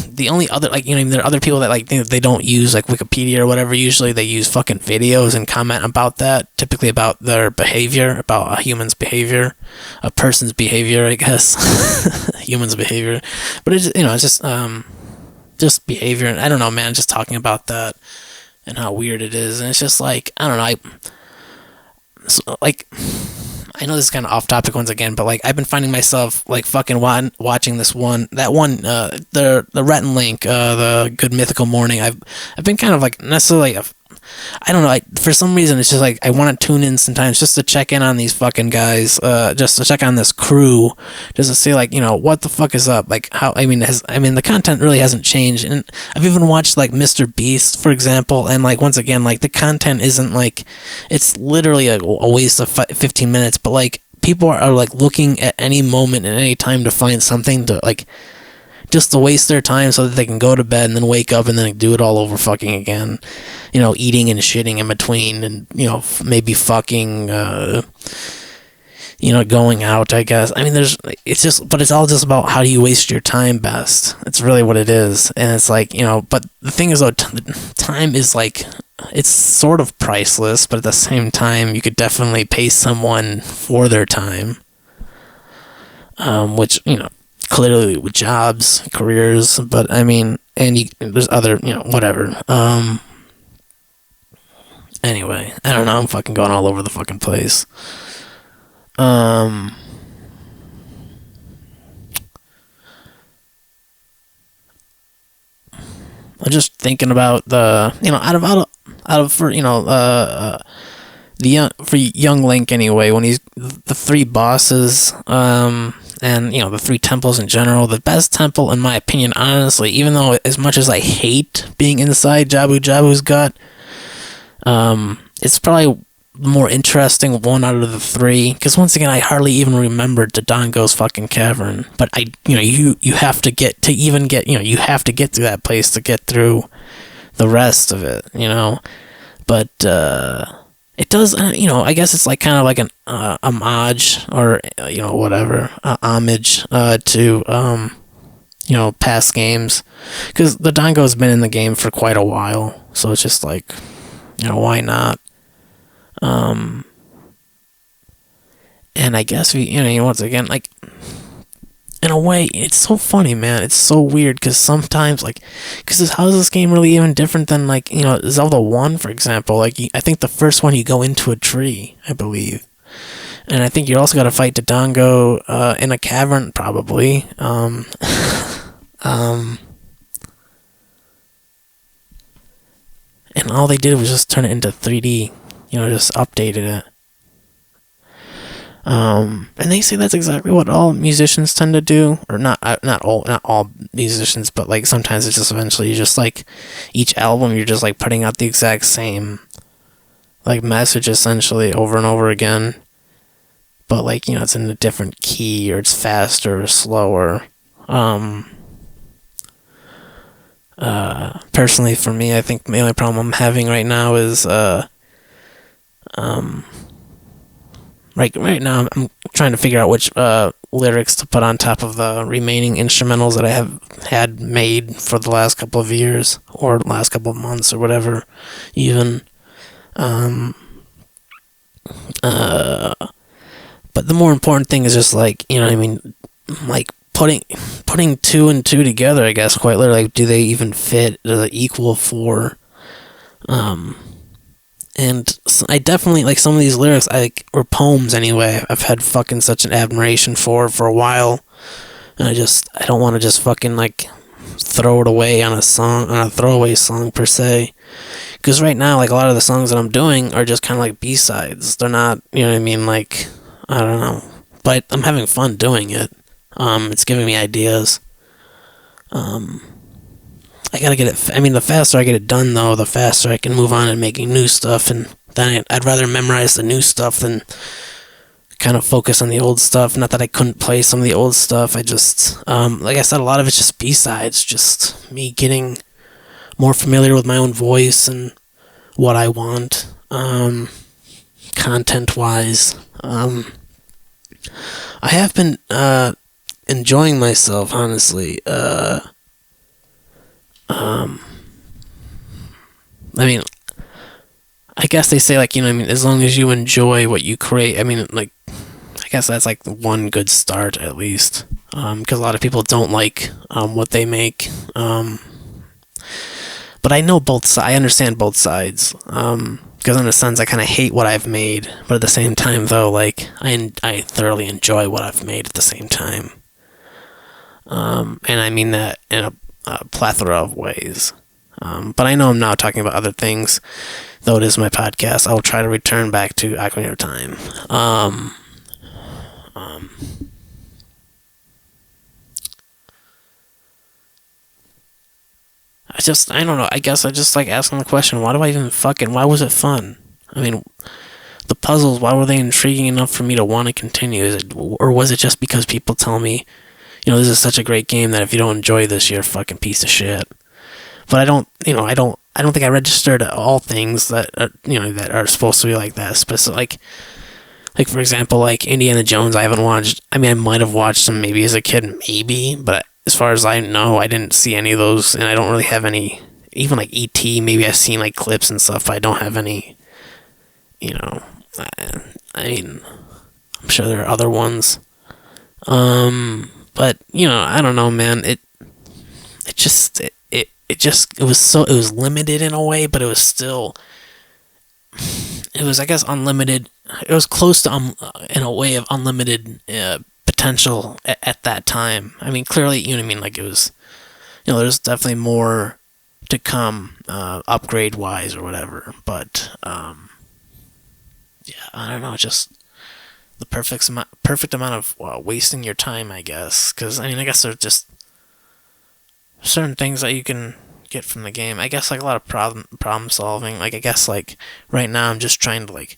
S1: the only other, like, there are other people that, like, they don't use, like, Wikipedia or whatever. Usually they use fucking videos and comment about that, typically about their behavior, about a human's behavior, a person's behavior, I guess. Human's behavior. But it's, it's just behavior. And I don't know, man, just talking about that and how weird it is. And it's just like, I don't know, I know this is kind of off topic once again, but like I've been finding myself like fucking watching the Rhett and Link, the Good Mythical Morning. I've been kind of like necessarily, I don't know, for some reason it's just like I want to tune in sometimes just to check in on these fucking guys, just to check on this crew, just to see like what the fuck is up, like how the content really hasn't changed, and I've even watched like Mr. Beast, for example, and like once again like the content isn't like, it's literally a waste of 15 minutes, but like people are like looking at any moment and any time to find something to like, just to waste their time so that they can go to bed and then wake up and then do it all over fucking again. Eating and shitting in between and, maybe fucking, going out, I guess. I mean, but it's all just about how do you waste your time best. It's really what it is. And it's like, but the thing is though, time is like, it's sort of priceless, but at the same time, you could definitely pay someone for their time. Which, clearly with jobs, careers, but I mean, there's other, whatever. Anyway, I don't know, I'm fucking going all over the fucking place. I'm just thinking about the, for young Link anyway, when he's the three bosses, and the three temples in general, the best temple in my opinion, honestly, even though as much as I hate being inside Jabu's gut, it's probably the more interesting one out of the three, because once again I hardly even remembered Dodongo's fucking cavern, but you have to get to you have to get to that place to get through the rest of it, but it does, I guess it's like kind of like an homage or whatever, homage to past games, because the Dodongo's been in the game for quite a while, so it's just like why not? And I guess once again, like, in a way, it's so funny, man. It's so weird, because sometimes, like, how is this game really even different than, like, Zelda 1, for example? Like, I think the first one, you go into a tree, I believe. And I think you also got to fight Dodongo in a cavern, probably. And all they did was just turn it into 3D. Just updated it. And they say that's exactly what all musicians tend to do, or not all musicians, but like sometimes it's just eventually just like each album you're just like putting out the exact same like message essentially over and over again, but like it's in a different key, or it's faster or slower. Personally for me, I think the only problem I'm having right now is right now I'm trying to figure out which lyrics to put on top of the remaining instrumentals that I have had made for the last couple of years, or last couple of months, or whatever, even. But the more important thing is just like, like putting two and two together, I guess, quite literally. Like, do they even fit? Do they equal four? And I definitely, like, some of these lyrics, or poems anyway, I've had fucking such an admiration for a while. And I don't want to just fucking, like, throw it away on a throwaway song, per se. Because right now, like, a lot of the songs that I'm doing are just kind of like B-sides. They're not, like, I don't know. But I'm having fun doing it. It's giving me ideas. I gotta get it. The faster I get it done, though, the faster I can move on and making new stuff. And then I'd rather memorize the new stuff than kind of focus on the old stuff. Not that I couldn't play some of the old stuff. I just, like I said, a lot of it's just B-sides. Just me getting more familiar with my own voice and what I want, content-wise. I have been enjoying myself, honestly. I guess they say, like, as long as you enjoy what you create, like, I guess that's, like, one good start, at least. Because a lot of people don't like what they make. But I know I understand both sides. Because in a sense, I kind of hate what I've made. But at the same time, though, like, I thoroughly enjoy what I've made at the same time. And I mean that in a plethora of ways. But I know I'm now talking about other things, though it is my podcast. I will try to return back to Ocarina of Time. I don't know. I guess I just like asking the question, why was it fun? The puzzles, why were they intriguing enough for me to want to continue? Or was it just because people tell me, this is such a great game that if you don't enjoy this, you're a fucking piece of shit. But I don't think I registered all things that that are supposed to be like that. Specific, like for example, like Indiana Jones, I haven't watched. I might have watched them maybe as a kid, maybe, but as far as I know, I didn't see any of those, and I don't really have any. Even like E.T., maybe I've seen like clips and stuff, but I don't have any. I'm sure there are other ones. But I don't know, man. It was limited in a way, but it was I guess unlimited. It was close to in a way of unlimited potential at that time. Clearly, like it was, there's definitely more to come, upgrade wise or whatever. But yeah, I don't know, just the perfect amount of wasting your time, I guess. Because I guess there's just certain things that you can get from the game. I guess like a lot of problem solving. Like I guess like right now I'm just trying to like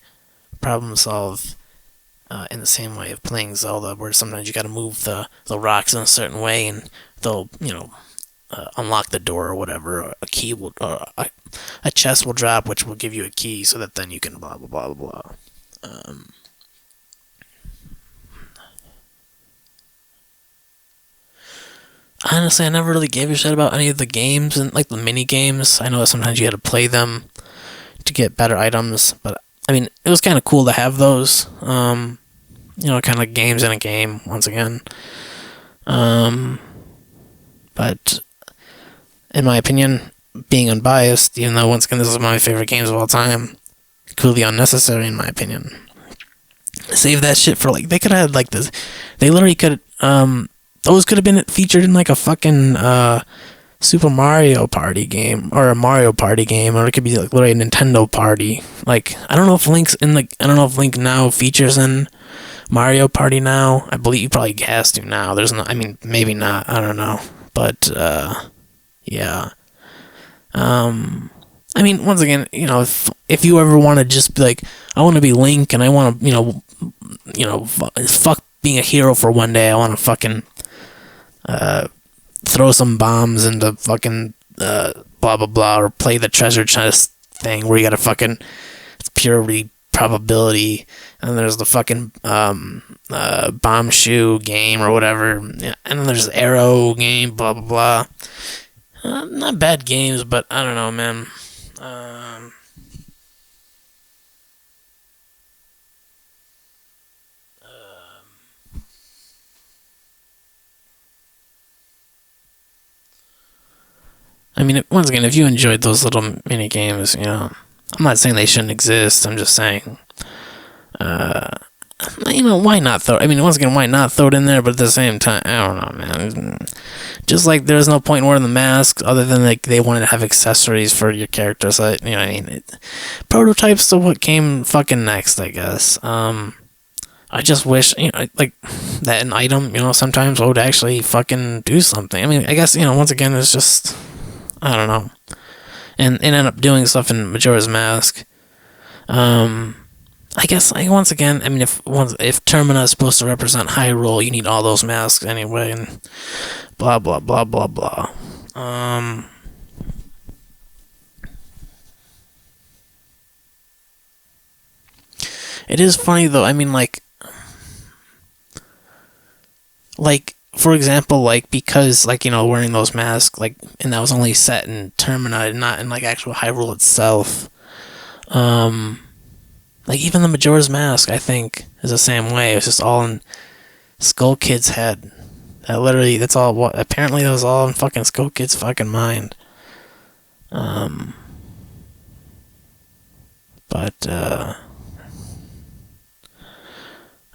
S1: problem solve in the same way of playing Zelda, where sometimes you got to move the rocks in a certain way, and they'll unlock the door or whatever. A key will, a chest will drop, which will give you a key, so that then you can blah blah blah blah blah. Honestly, I never really gave a shit about any of the games and like the mini games. I know that sometimes you had to play them to get better items, but it was kind of cool to have those. Kind of like games in a game once again. But in my opinion, being unbiased, even though once again this is one of my favorite games of all time, completely unnecessary in my opinion. Save that shit for like they could have had like this. They literally could those could have been featured in like a fucking Super Mario Party game or a Mario Party game, or it could be like literally a Nintendo Party. Like I don't know if Link now features in Mario Party now. I believe he probably has to now. There's no, I mean, maybe not. I don't know, but yeah. I mean, once again, if you ever want to just be like, I want to be Link, and I want to, fuck being a hero for one day. I want to fucking throw some bombs into fucking blah blah blah, or play the treasure chest thing where you gotta fucking, it's purely probability, and there's the fucking bomb shoe game or whatever, yeah, and then there's the arrow game, blah blah blah. Not bad games, but I don't know, man. I mean, once again, if you enjoyed those little mini games, I'm not saying they shouldn't exist. I'm just saying, why not throw? I mean, once again, why not throw it in there? But at the same time, I don't know, man. Just like there's no point in wearing the mask, other than like they wanted to have accessories for your characters. So, what I mean, prototypes to what came fucking next, I guess. I just wish, like that an item, sometimes would actually fucking do something. I mean, I guess, once again, it's just, I don't know, and it ended up doing stuff in Majora's Mask. I guess, once again, I mean, if Termina is supposed to represent Hyrule, you need all those masks anyway, and blah blah blah blah blah. It is funny though. I mean, like for example, like because wearing those masks, like, and that was only set in Termina, not in like actual Hyrule itself. Like even the Majora's Mask, I think, is the same way. It's just all in Skull Kid's head. That's all. What apparently that was all in fucking Skull Kid's fucking mind. But I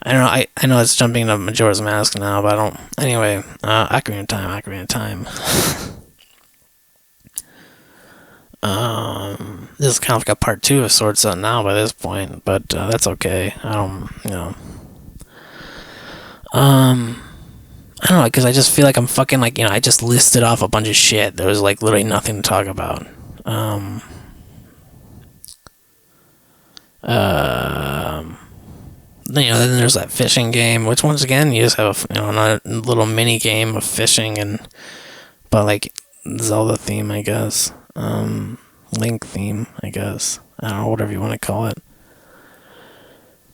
S1: don't know. I know it's jumping into Majora's Mask now, but I don't. Anyway, Ocarina of Time. This is kind of like a part 2 of Sword Set now by this point, but that's okay. I don't know, because I just feel like I'm fucking like, I just listed off a bunch of shit. There was like literally nothing to talk about. Then there's that fishing game, which once again you just have a little mini game of fishing, but like Zelda theme, I guess. Link theme, I guess. I don't know, whatever you want to call it.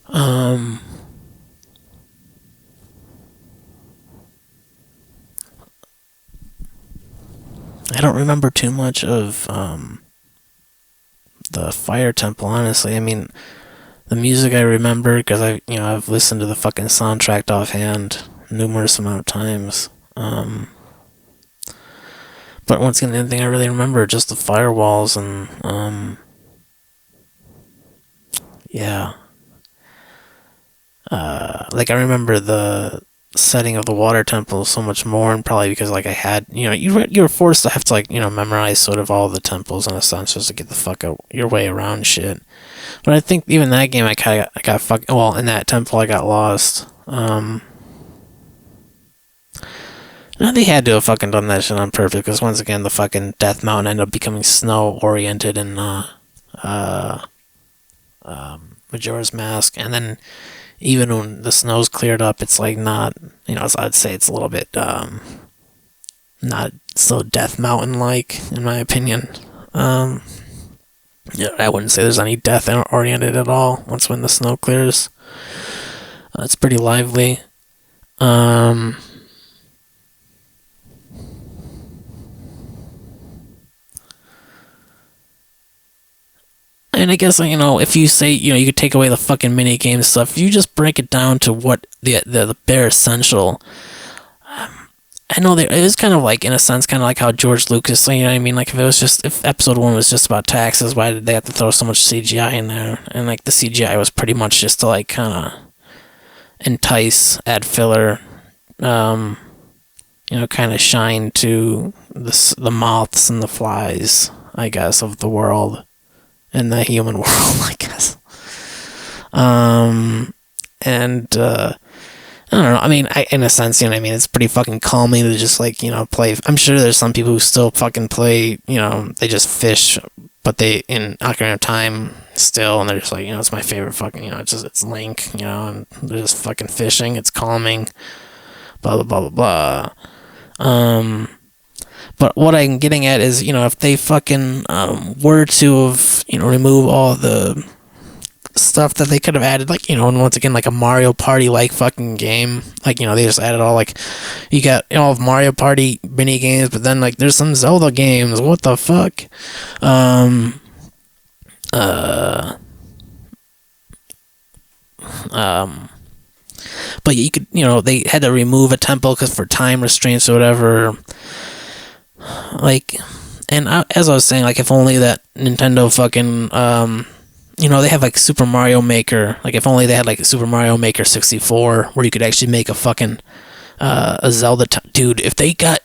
S1: I don't remember too much of the Fire Temple, honestly. I mean, the music I remember because I've listened to the fucking soundtrack offhand numerous amount of times. But once again, the only thing I really remember are just the firewalls and yeah. Like I remember the setting of the water temple so much more, and probably because like I had you were forced to have to memorize sort of all the temples in a sense just to get the fuck out your way around shit. But I think even that game I got fucking, well, in that temple I got lost. No, they had to have fucking done that shit on purpose, because once again the fucking Death Mountain ended up becoming snow oriented in Majora's Mask, and then even when the snow's cleared up, it's like not, I'd say it's a little bit not so Death Mountain like, in my opinion. Yeah, I wouldn't say there's any death oriented at all once when the snow clears. It's pretty lively. And I guess, if you say, you could take away the fucking mini game stuff, if you just break it down to what the bare essential, I know it is kind of like, in a sense, kind of like how George Lucas, like if episode 1 was just about taxes, why did they have to throw so much CGI in there? And like the CGI was pretty much just to like kind of entice, add filler, kind of shine to the moths and the flies, I guess, of the world, in the human world, I guess. And I don't know. I mean, in a sense, it's pretty fucking calming to just play. I'm sure there's some people who still fucking play. They just fish, but they in Ocarina of Time still, and they're just like, it's my favorite fucking. It's Link, and they're just fucking fishing. It's calming. Blah blah blah blah blah. But what I'm getting at is, if they fucking were to have, remove all the stuff that they could have added, and once again, like a Mario Party like fucking game, they just added all, you got all of Mario Party mini games, but then there's some Zelda games. What the fuck? But you could, they had to remove a temple because for time restraints or whatever. As I was saying, if only that Nintendo fucking, they have Super Mario Maker. If only they had Super Mario Maker 64, where you could actually make a fucking a Zelda. Dude, if they get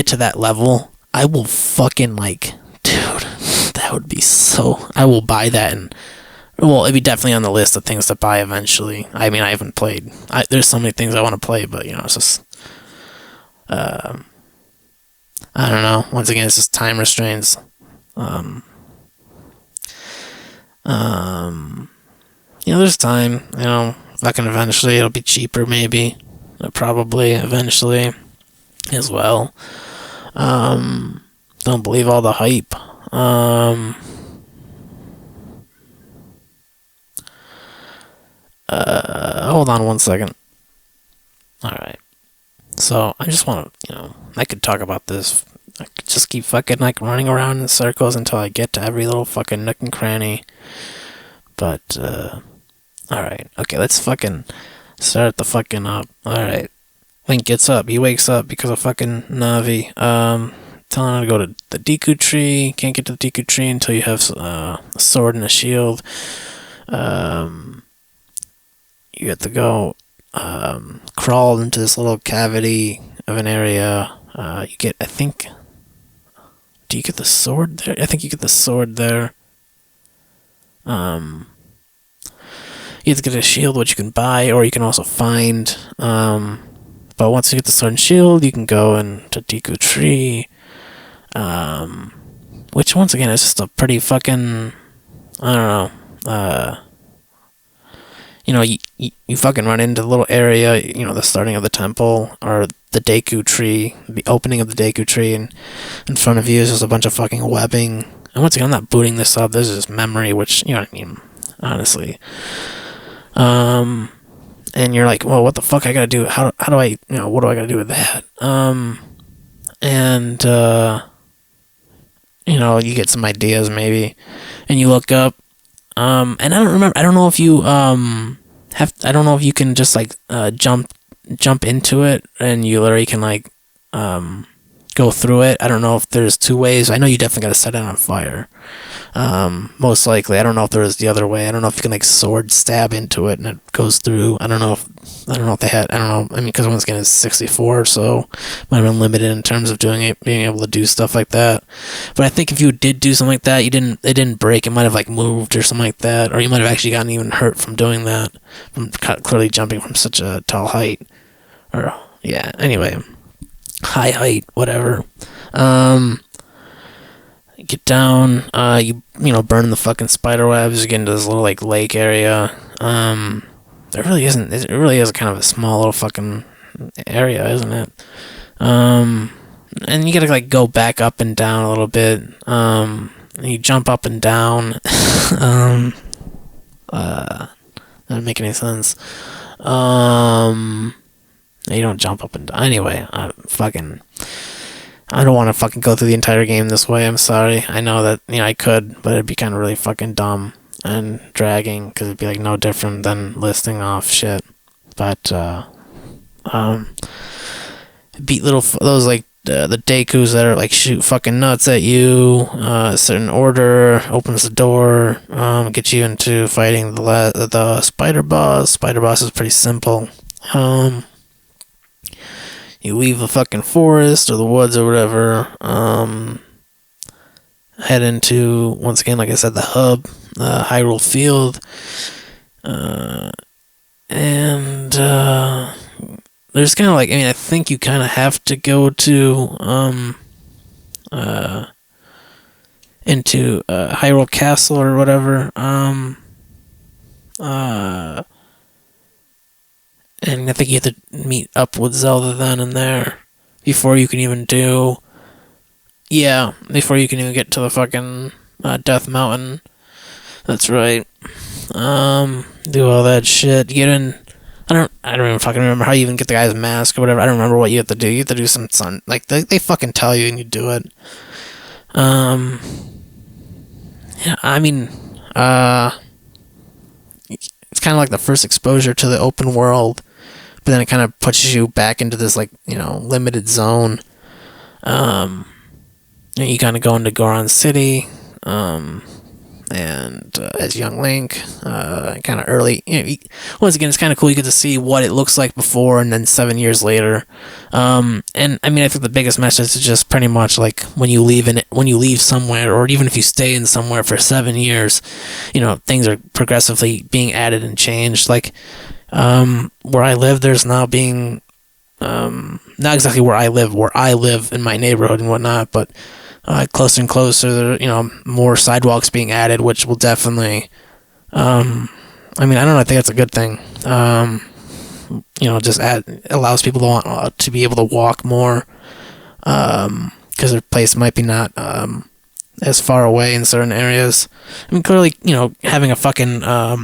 S1: to that level, I will fucking dude, that would be so. I will buy that, and well, it'd be definitely on the list of things to buy eventually. I mean, I haven't played. There's so many things I want to play, but it's just. I don't know. Once again, it's just time restraints. There's time. Fucking eventually it'll be cheaper, maybe. Probably eventually, as well. Don't believe all the hype. Hold on one second. All right. So I just want to, I could talk about this. I could just keep fucking running around in circles until I get to every little fucking nook and cranny. But, alright. Okay, let's fucking start the fucking up. Alright. Link gets up. He wakes up because of fucking Navi. Telling him to go to the Deku Tree. Can't get to the Deku Tree until you have a sword and a shield. You have to go crawl into this little cavity of an area. You get, I think... Do you get the sword there? I think you get the sword there. You have to get a shield, which you can buy, or you can also find. But once you get the sword and shield, you can go into Deku Tree. Which, once again, is just a pretty fucking... I don't know. You fucking run into the little area, the starting of the temple, or the Deku Tree, the opening of the Deku Tree, and in front of you is just a bunch of fucking webbing. And once again, I'm not booting this up, this is just memory, which, honestly. And you're like, well, what the fuck I gotta do? How do I, what do I gotta do with that? You get some ideas, maybe, and you look up, and I don't remember. I don't know if you I don't know if you can just jump into it, and you literally can go through it. I don't know if there's two ways. I know you definitely gotta set it on fire. Most likely. I don't know if there is the other way. I don't know if you can sword stab into it and it goes through. I don't know if they had. I don't know. I mean, because once again it's 64, so might have been limited in terms of being able to do stuff like that. But I think if you did do something like that, it didn't break. It might have moved or something like that, or you might have actually gotten even hurt from doing that, from clearly jumping from such a tall height. Or yeah. Anyway, high height, whatever. Get down, you burn the fucking spider webs, you get into this little lake area. It really is kind of a small little fucking area, isn't it? And you gotta go back up and down a little bit. You jump up and down. That doesn't make any sense. You don't jump up and down. Anyway, I don't want to fucking go through the entire game this way, I'm sorry. I know that, I could, but it'd be kind of really fucking dumb and dragging, because it'd be no different than listing off shit. But, beat those the Dekus that are like shoot fucking nuts at you. A certain order opens the door, gets you into fighting the spider boss. Spider boss is pretty simple. You leave the fucking forest or the woods or whatever. Head into, once again, like I said, the hub, Hyrule Field. And there's kind of like, I mean, I think you kind of have to go to into Hyrule Castle or whatever. And I think you have to meet up with Zelda then and there before you can even do. Yeah, before you can even get to the fucking Death Mountain. That's right. Do all that shit. Get in. I don't even fucking remember how you even get the guy's mask or whatever. I don't remember what you have to do. You have to do some like they fucking tell you and you do it. Yeah, I mean, it's kind of like the first exposure to the open world, but then it kind of pushes you back into this like, you know, limited zone. You kind of go into Goron City, and as young Link, kind of early. You know, once again, it's kind of cool. You get to see what it looks like before, and then 7 years later. And I mean, I think the biggest message is just pretty much like when you leave somewhere, or even if you stay in somewhere for 7 years, you know, things are progressively being added and changed. Like where I live, there's now being not exactly where I live in my neighborhood and whatnot, but closer and closer, you know, more sidewalks being added, which will definitely, I mean, I don't know, I think that's a good thing. You know, just allows people to be able to walk more, because their place might be not as far away in certain areas. I mean, clearly, you know, having a fucking a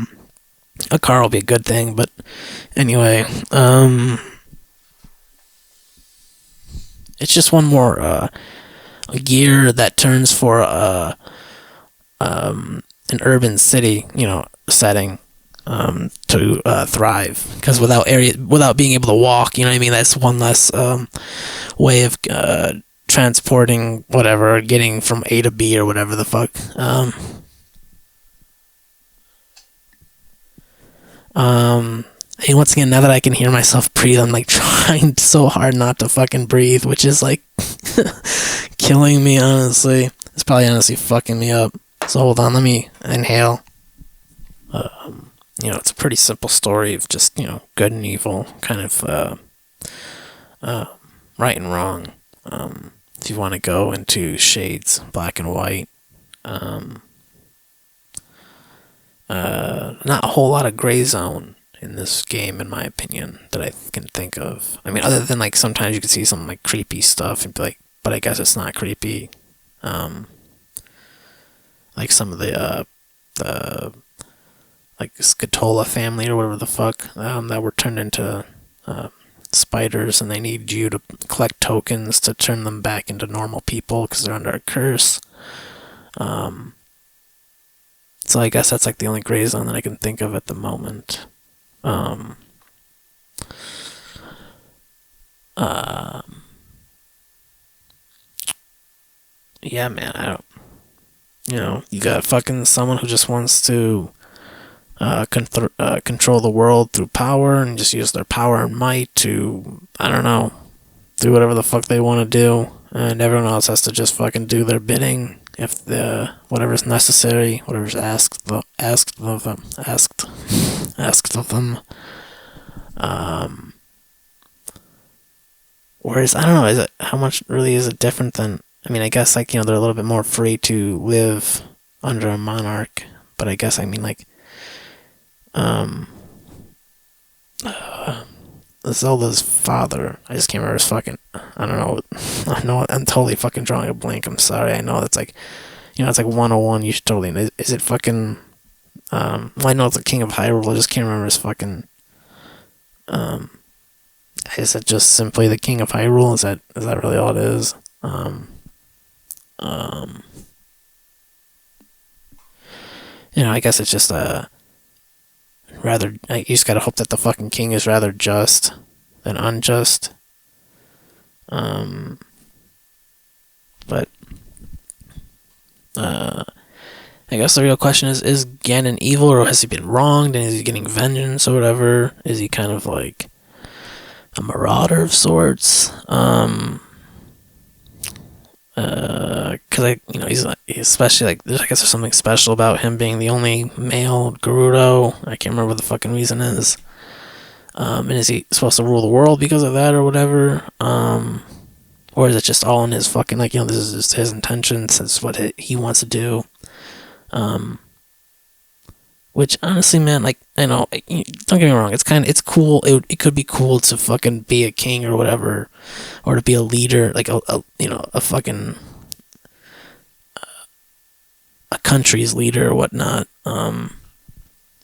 S1: car will be a good thing, but anyway, it's just one more a gear that turns for an urban city, you know, setting to thrive. Because without being able to walk, you know what I mean, that's one less way of transporting whatever, getting from A to B or whatever the fuck. And once again, now that I can hear myself breathe, I'm like trying so hard not to fucking breathe, which is like killing me, honestly. It's probably honestly fucking me up. So hold on, let me inhale. You know, it's a pretty simple story of just, you know, good and evil, kind of right and wrong. If you want to go into shades, black and white. Not a whole lot of gray zone in this game, in my opinion, that I can think of. I mean, other than like sometimes you can see some like creepy stuff and be like, but I guess it's not creepy. Like some of the like Scatola family or whatever the fuck, that were turned into spiders, and they need you to collect tokens to turn them back into normal people because they're under a curse. So I guess that's like the only gray zone that I can think of at the moment. Yeah, man, I don't. You know, you got fucking someone who just wants to control the world through power and just use their power and might to, I don't know, do whatever the fuck they want to do, and everyone else has to just fucking do their bidding if whatever's necessary, whatever's asked of them. Whereas I don't know, how much really is it different than? I mean, I guess like, you know, they're a little bit more free to live under a monarch, but I guess I mean like, Zelda's father, I just can't remember his fucking, I don't know, I'm totally fucking drawing a blank, I'm sorry, I know that's like, you know, it's like 101, you should totally, is it fucking, well, I know it's the King of Hyrule, I just can't remember his fucking, is it just simply the King of Hyrule, is that really all it is? You know, I guess it's just you just gotta hope that the fucking king is rather just than unjust. But uh, I guess the real question is Ganon evil, or has he been wronged, and is he getting vengeance or whatever? Is he kind of like a marauder of sorts? Because he's like, especially like, I guess there's something special about him being the only male Gerudo. I can't remember what the fucking reason is. And is he supposed to rule the world because of that or whatever? Or is it just all in his fucking, like, this is just his intentions, that's what he wants to do? Um, which honestly, man, like, I know, don't get me wrong, it's cool. It could be cool to fucking be a king or whatever, or to be a leader, like a fucking a country's leader or whatnot.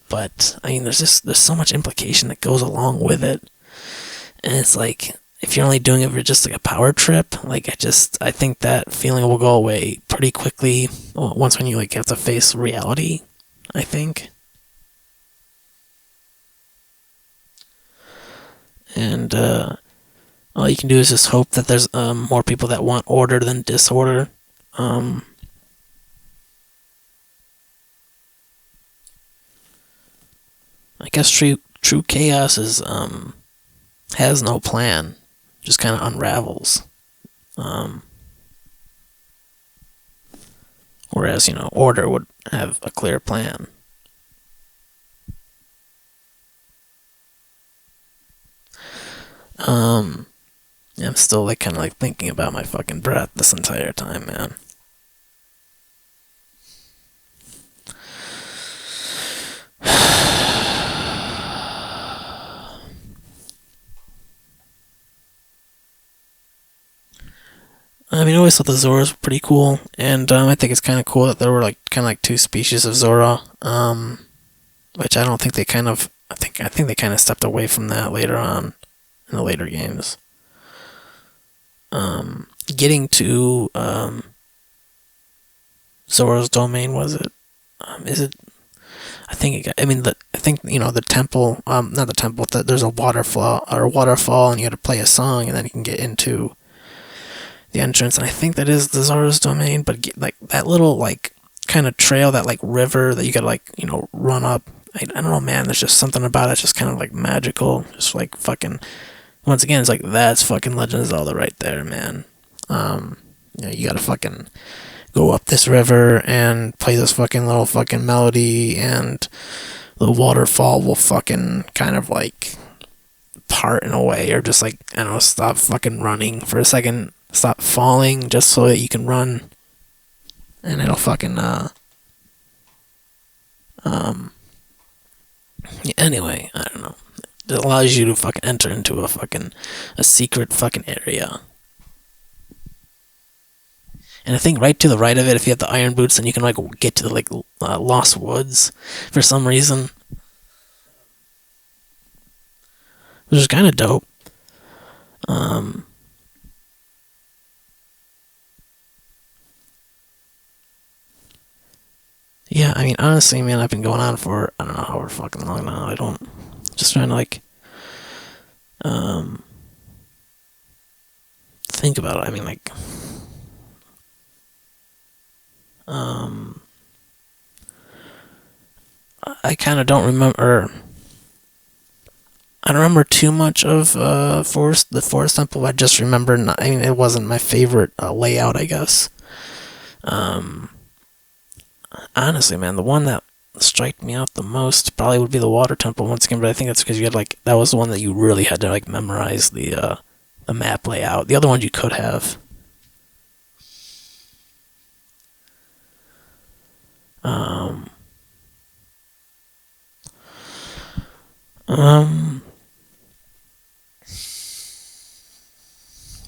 S1: But I mean, there's so much implication that goes along with it, and it's like, if you're only doing it for just like a power trip, like, I think that feeling will go away pretty quickly once when you like have to face reality, I think. And all you can do is just hope that there's more people that want order than disorder. Um, I guess true chaos is has no plan, just kind of unravels. Um, Whereas order would have a clear plan. Um, I'm still like kind of like thinking about my fucking breath this entire time, man. I mean, I always thought the Zoras were pretty cool, and I think it's kind of cool that there were like kind of like two species of Zora, which I don't think they kind of. I think they kind of stepped away from that later on in the later games. Getting to Zora's domain, was it? Is it? I think. I mean, I think the temple. Not the temple. There's a waterfall, and you got to play a song, and then you can get into the entrance. And I think that is the Zora's domain. But like that little like kind of trail, that like river that you gotta like run up. I don't know, man. There's just something about it, just kind of like magical. Just like fucking. Once again, it's like that's fucking Legend of Zelda right there, man. You gotta fucking go up this river and play this fucking little fucking melody, and the waterfall will fucking kind of like part in a way, or just like, I don't know, stop fucking running for a second, stop falling just so that you can run, and it'll fucking um anyway, I don't know. It allows you to fucking enter into a secret fucking area. And I think right to the right of it, if you have the iron boots, then you can like get to the like lost woods for some reason, which is kind of dope. Um, yeah, I mean, honestly, man, I've been going on for I don't know however fucking long now. I don't just trying to like um think about it. I mean, like um I kind of don't remember. I don't remember too much of the Forest Temple. I just remember. I mean, it wasn't my favorite layout, I guess. Um, Honestly, man, the one that struck me out the most probably would be the Water Temple once again. But I think that's because you had like that was the one that you really had to like memorize the map layout. The other ones you could have. Um, um,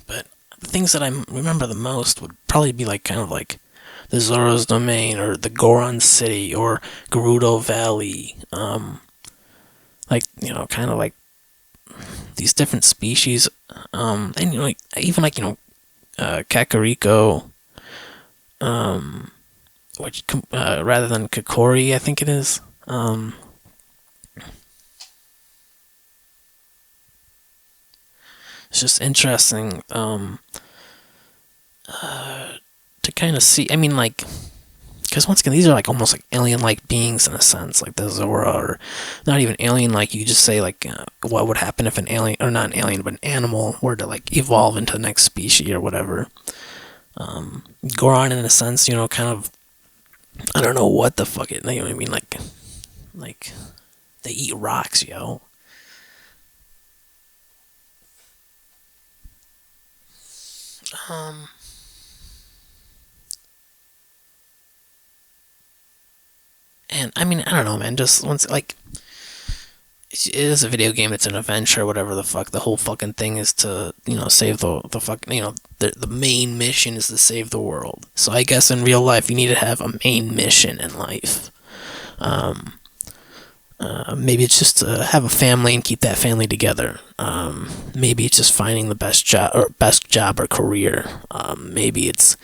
S1: but the things that I remember the most would probably be like kind of like the Zora's Domain, or the Goron City, or Gerudo Valley. Like kind of like these different species. And like even like Kakariko, um, which rather than Kokori, I think it is. It's just interesting. to kind of see. I mean, like, because once again, these are like almost like alien-like beings in a sense, like the Zora, or not even alien-like. You just say like, what would happen if an alien, or not an alien, but an animal were to like evolve into the next species or whatever. Goron, in a sense, kind of. I don't know what the fuck it. You know what I mean? Like they eat rocks, yo. Um, and I mean, I don't know, man. Just once, like, it is a video game. It's an adventure, whatever the fuck. The whole fucking thing is to, save the fucking, the main mission is to save the world. So I guess in real life, you need to have a main mission in life. Um, Maybe it's just to have a family and keep that family together. Maybe it's just finding the best job or career. Maybe it's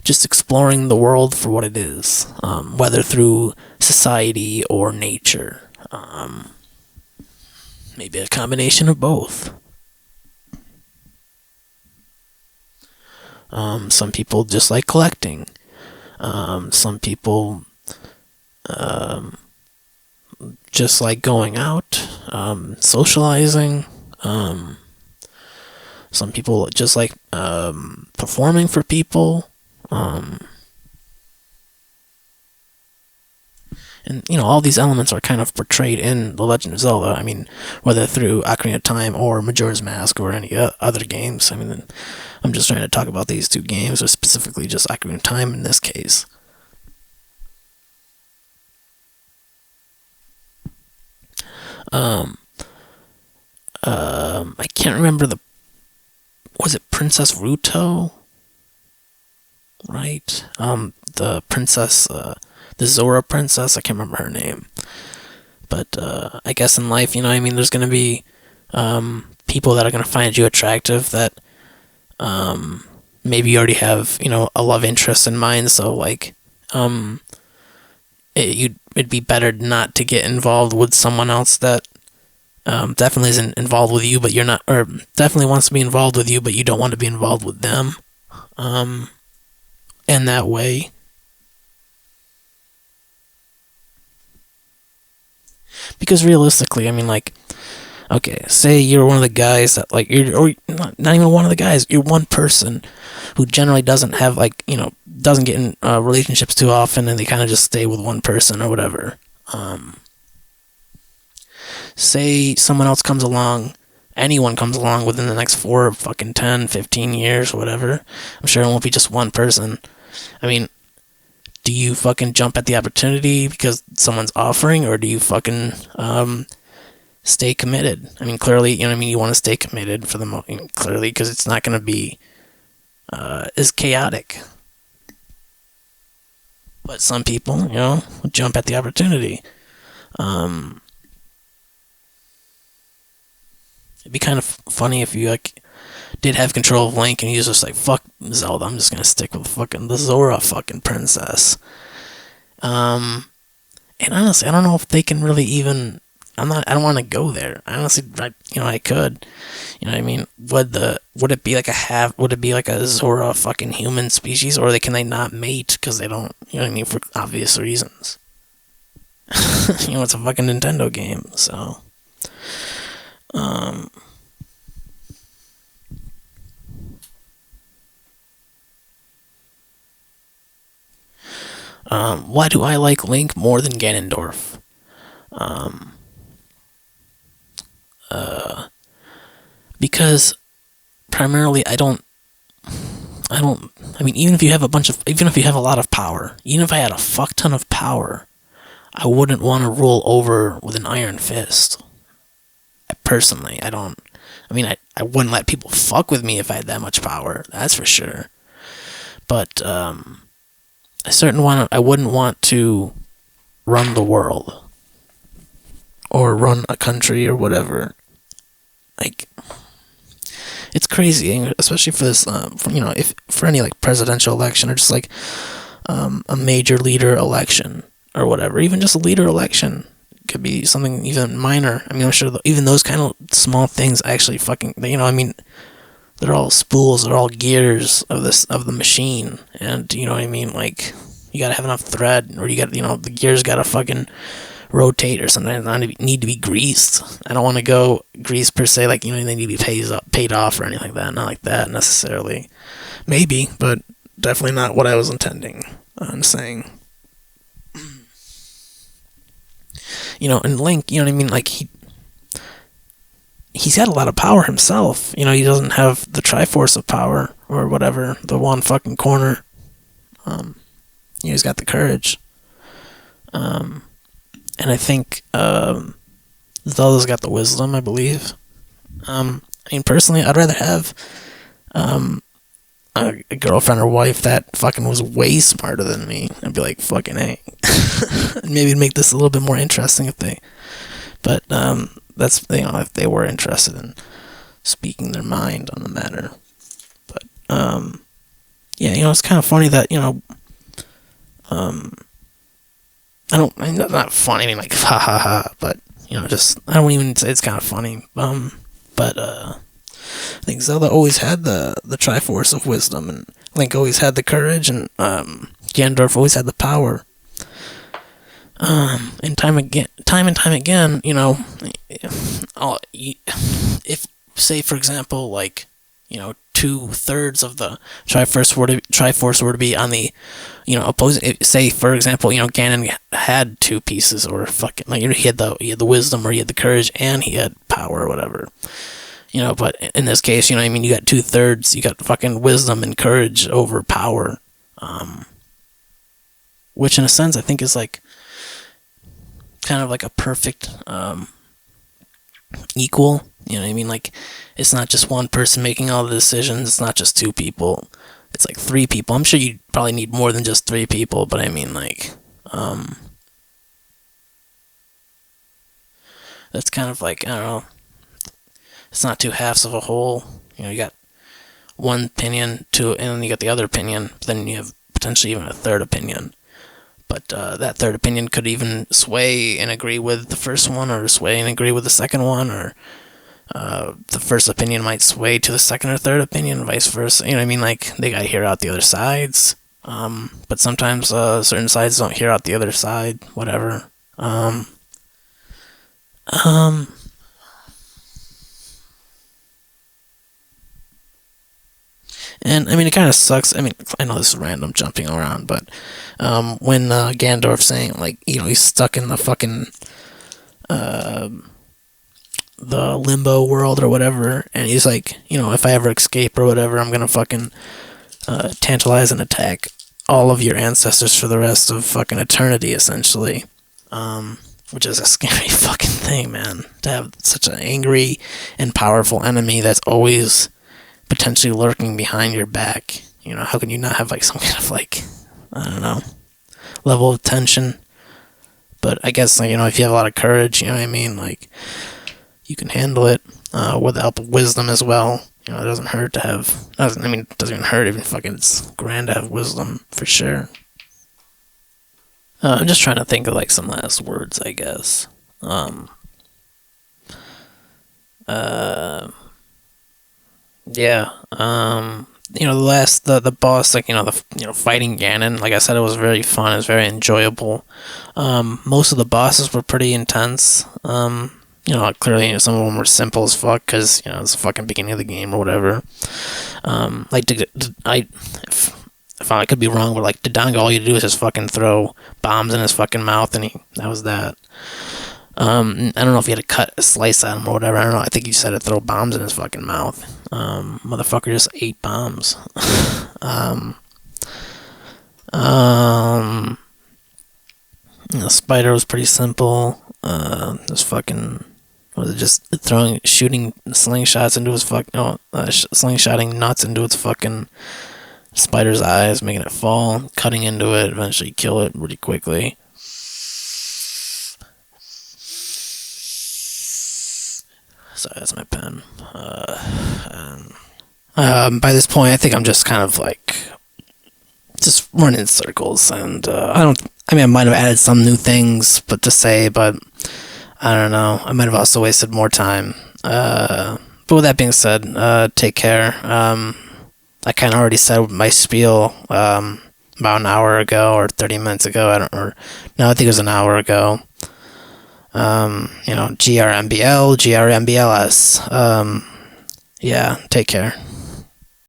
S1: just exploring the world for what it is, whether through society or nature. Maybe a combination of both. Some people just like collecting. Some people just like going out, socializing. Some people just like performing for people. And all these elements are kind of portrayed in The Legend of Zelda. I mean, whether through Ocarina of Time or Majora's Mask or any other games. I mean, I'm just trying to talk about these two games, or specifically just Ocarina of Time in this case. Um, I can't remember was it Princess Ruto? Right? The princess, the Zora princess. I can't remember her name. But I guess in life, I mean, there's gonna be people that are gonna find you attractive that maybe you already have, a love interest in mind. So like, it'd be better not to get involved with someone else that definitely isn't involved with you, but you're not, or definitely wants to be involved with you, but you don't want to be involved with them. In that way. Because realistically, I mean, like, okay, say you're one of the guys that, like, or not even one of the guys, you're one person who generally doesn't have, like, doesn't get in relationships too often, and they kind of just stay with one person or whatever. Say someone else comes along, anyone comes along within the next 4 fucking 10, 15 years or whatever. I'm sure it won't be just one person. I mean, do you fucking jump at the opportunity because someone's offering, or do you fucking stay committed? I mean, clearly, you want to stay committed for the moment, clearly, because it's not going to be as chaotic. But some people, jump at the opportunity. It'd be kind of funny if you like did have control of Link and he was just like, "Fuck Zelda, I'm just gonna stick with fucking the Zora fucking princess." And honestly, I don't know if they can really even. I don't want to go there. Honestly, I could. You know what I mean? Would it be like would it be like a Zora fucking human species, or can they not mate because they don't? You know what I mean? For obvious reasons. It's a fucking Nintendo game, so. Why do I like Link more than Ganondorf? Because primarily I mean, even if you have a lot of power, even if I had a fuck ton of power, I wouldn't want to rule over with an iron fist. Personally, I don't. I mean, I wouldn't let people fuck with me if I had that much power. That's for sure. But I wouldn't want to run the world or run a country or whatever. Like, it's crazy, especially for this. If for any like presidential election or just like a major leader election or whatever, even just a leader election. Could be something even minor. I mean, I'm sure even those kind of small things actually fucking, I mean, they're all spools, they're all gears of the machine, and you know what I mean. Like you gotta have enough thread, or you got the gears gotta fucking rotate, or sometimes they need to be greased. I don't want to go grease per se, like they need to be paid off or anything like that. Not like that necessarily. Maybe, but definitely not what I was intending on saying. And Link, you know what I mean? Like he's got a lot of power himself. He doesn't have the Triforce of power or whatever, the one fucking corner. He's got the courage. And I think Zelda's got the wisdom, I believe. Personally, I'd rather have a girlfriend or wife that fucking was way smarter than me. I'd be like, fucking hey. Maybe it'd make this a little bit more interesting but that's if they were interested in speaking their mind on the matter. But yeah, it's kind of funny that not funny. I mean, like ha ha ha. But just I don't even say it's kind of funny. But I think Zelda always had the Triforce of wisdom, and Link always had the courage, and Ganondorf always had the power. And time and time again, if say for example, like 2/3 of the Triforce were to be on the opposing. Say for example, Ganon had two pieces, or fucking like he had the wisdom, or he had the courage, and he had power or whatever. But in this case, you got 2/3. You got fucking wisdom and courage over power, which in a sense I think is like kind of like a perfect equal. You know what I mean? Like it's not just one person making all the decisions. It's not just two people. It's like three people. I'm sure you probably need more than just three people, but I mean like that's kind of like, I don't know. It's not two halves of a whole. You got one opinion, and then you got the other opinion. But then you have potentially even a third opinion. But that third opinion could even sway and agree with the first one, or sway and agree with the second one, or the first opinion might sway to the second or third opinion, vice versa. You know what I mean? Like they gotta hear out the other sides. But sometimes certain sides don't hear out the other side. Whatever. And I mean, it kind of sucks. I mean, I know this is random jumping around, but when Ganondorf saying like, he's stuck in the fucking the limbo world or whatever, and he's like, if I ever escape or whatever, I'm gonna fucking tantalize and attack all of your ancestors for the rest of fucking eternity, essentially. Which is a scary fucking thing, man. To have such an angry and powerful enemy that's always potentially lurking behind your back. How can you not have like some kind of like, I don't know, level of tension? But I guess like, if you have a lot of courage, you know what I mean, like you can handle it with the help of wisdom as well. It doesn't hurt to have. It doesn't even hurt. Even fucking, it's grand to have wisdom for sure. I'm just trying to think of like some last words, I guess. Yeah. The boss, like, fighting Ganon, like I said, it was very fun, it was very enjoyable. Most of the bosses were pretty intense. Clearly, some of them were simple as fuck, because, it's the fucking beginning of the game or whatever. If I could be wrong, but like Dodongo, all you do is just fucking throw bombs in his fucking mouth, and that was that. I don't know if you had to cut a slice at him or whatever. I don't know. I think you said to throw bombs in his fucking mouth. Motherfucker just ate bombs. The spider was pretty simple. Just fucking, was it just shooting slingshots into his slingshotting nuts into its fucking spider's eyes, making it fall, cutting into it, eventually kill it pretty quickly. Sorry, that's my pen. By this point, I think I'm just kind of like just running in circles, and I might have added some new things, but I don't know. I might have also wasted more time. But with that being said, take care. I kind of already said my spiel about an hour ago or 30 minutes ago. I don't, or no, I think it was an hour ago. GRMBL, GRMBLS. Yeah, take care.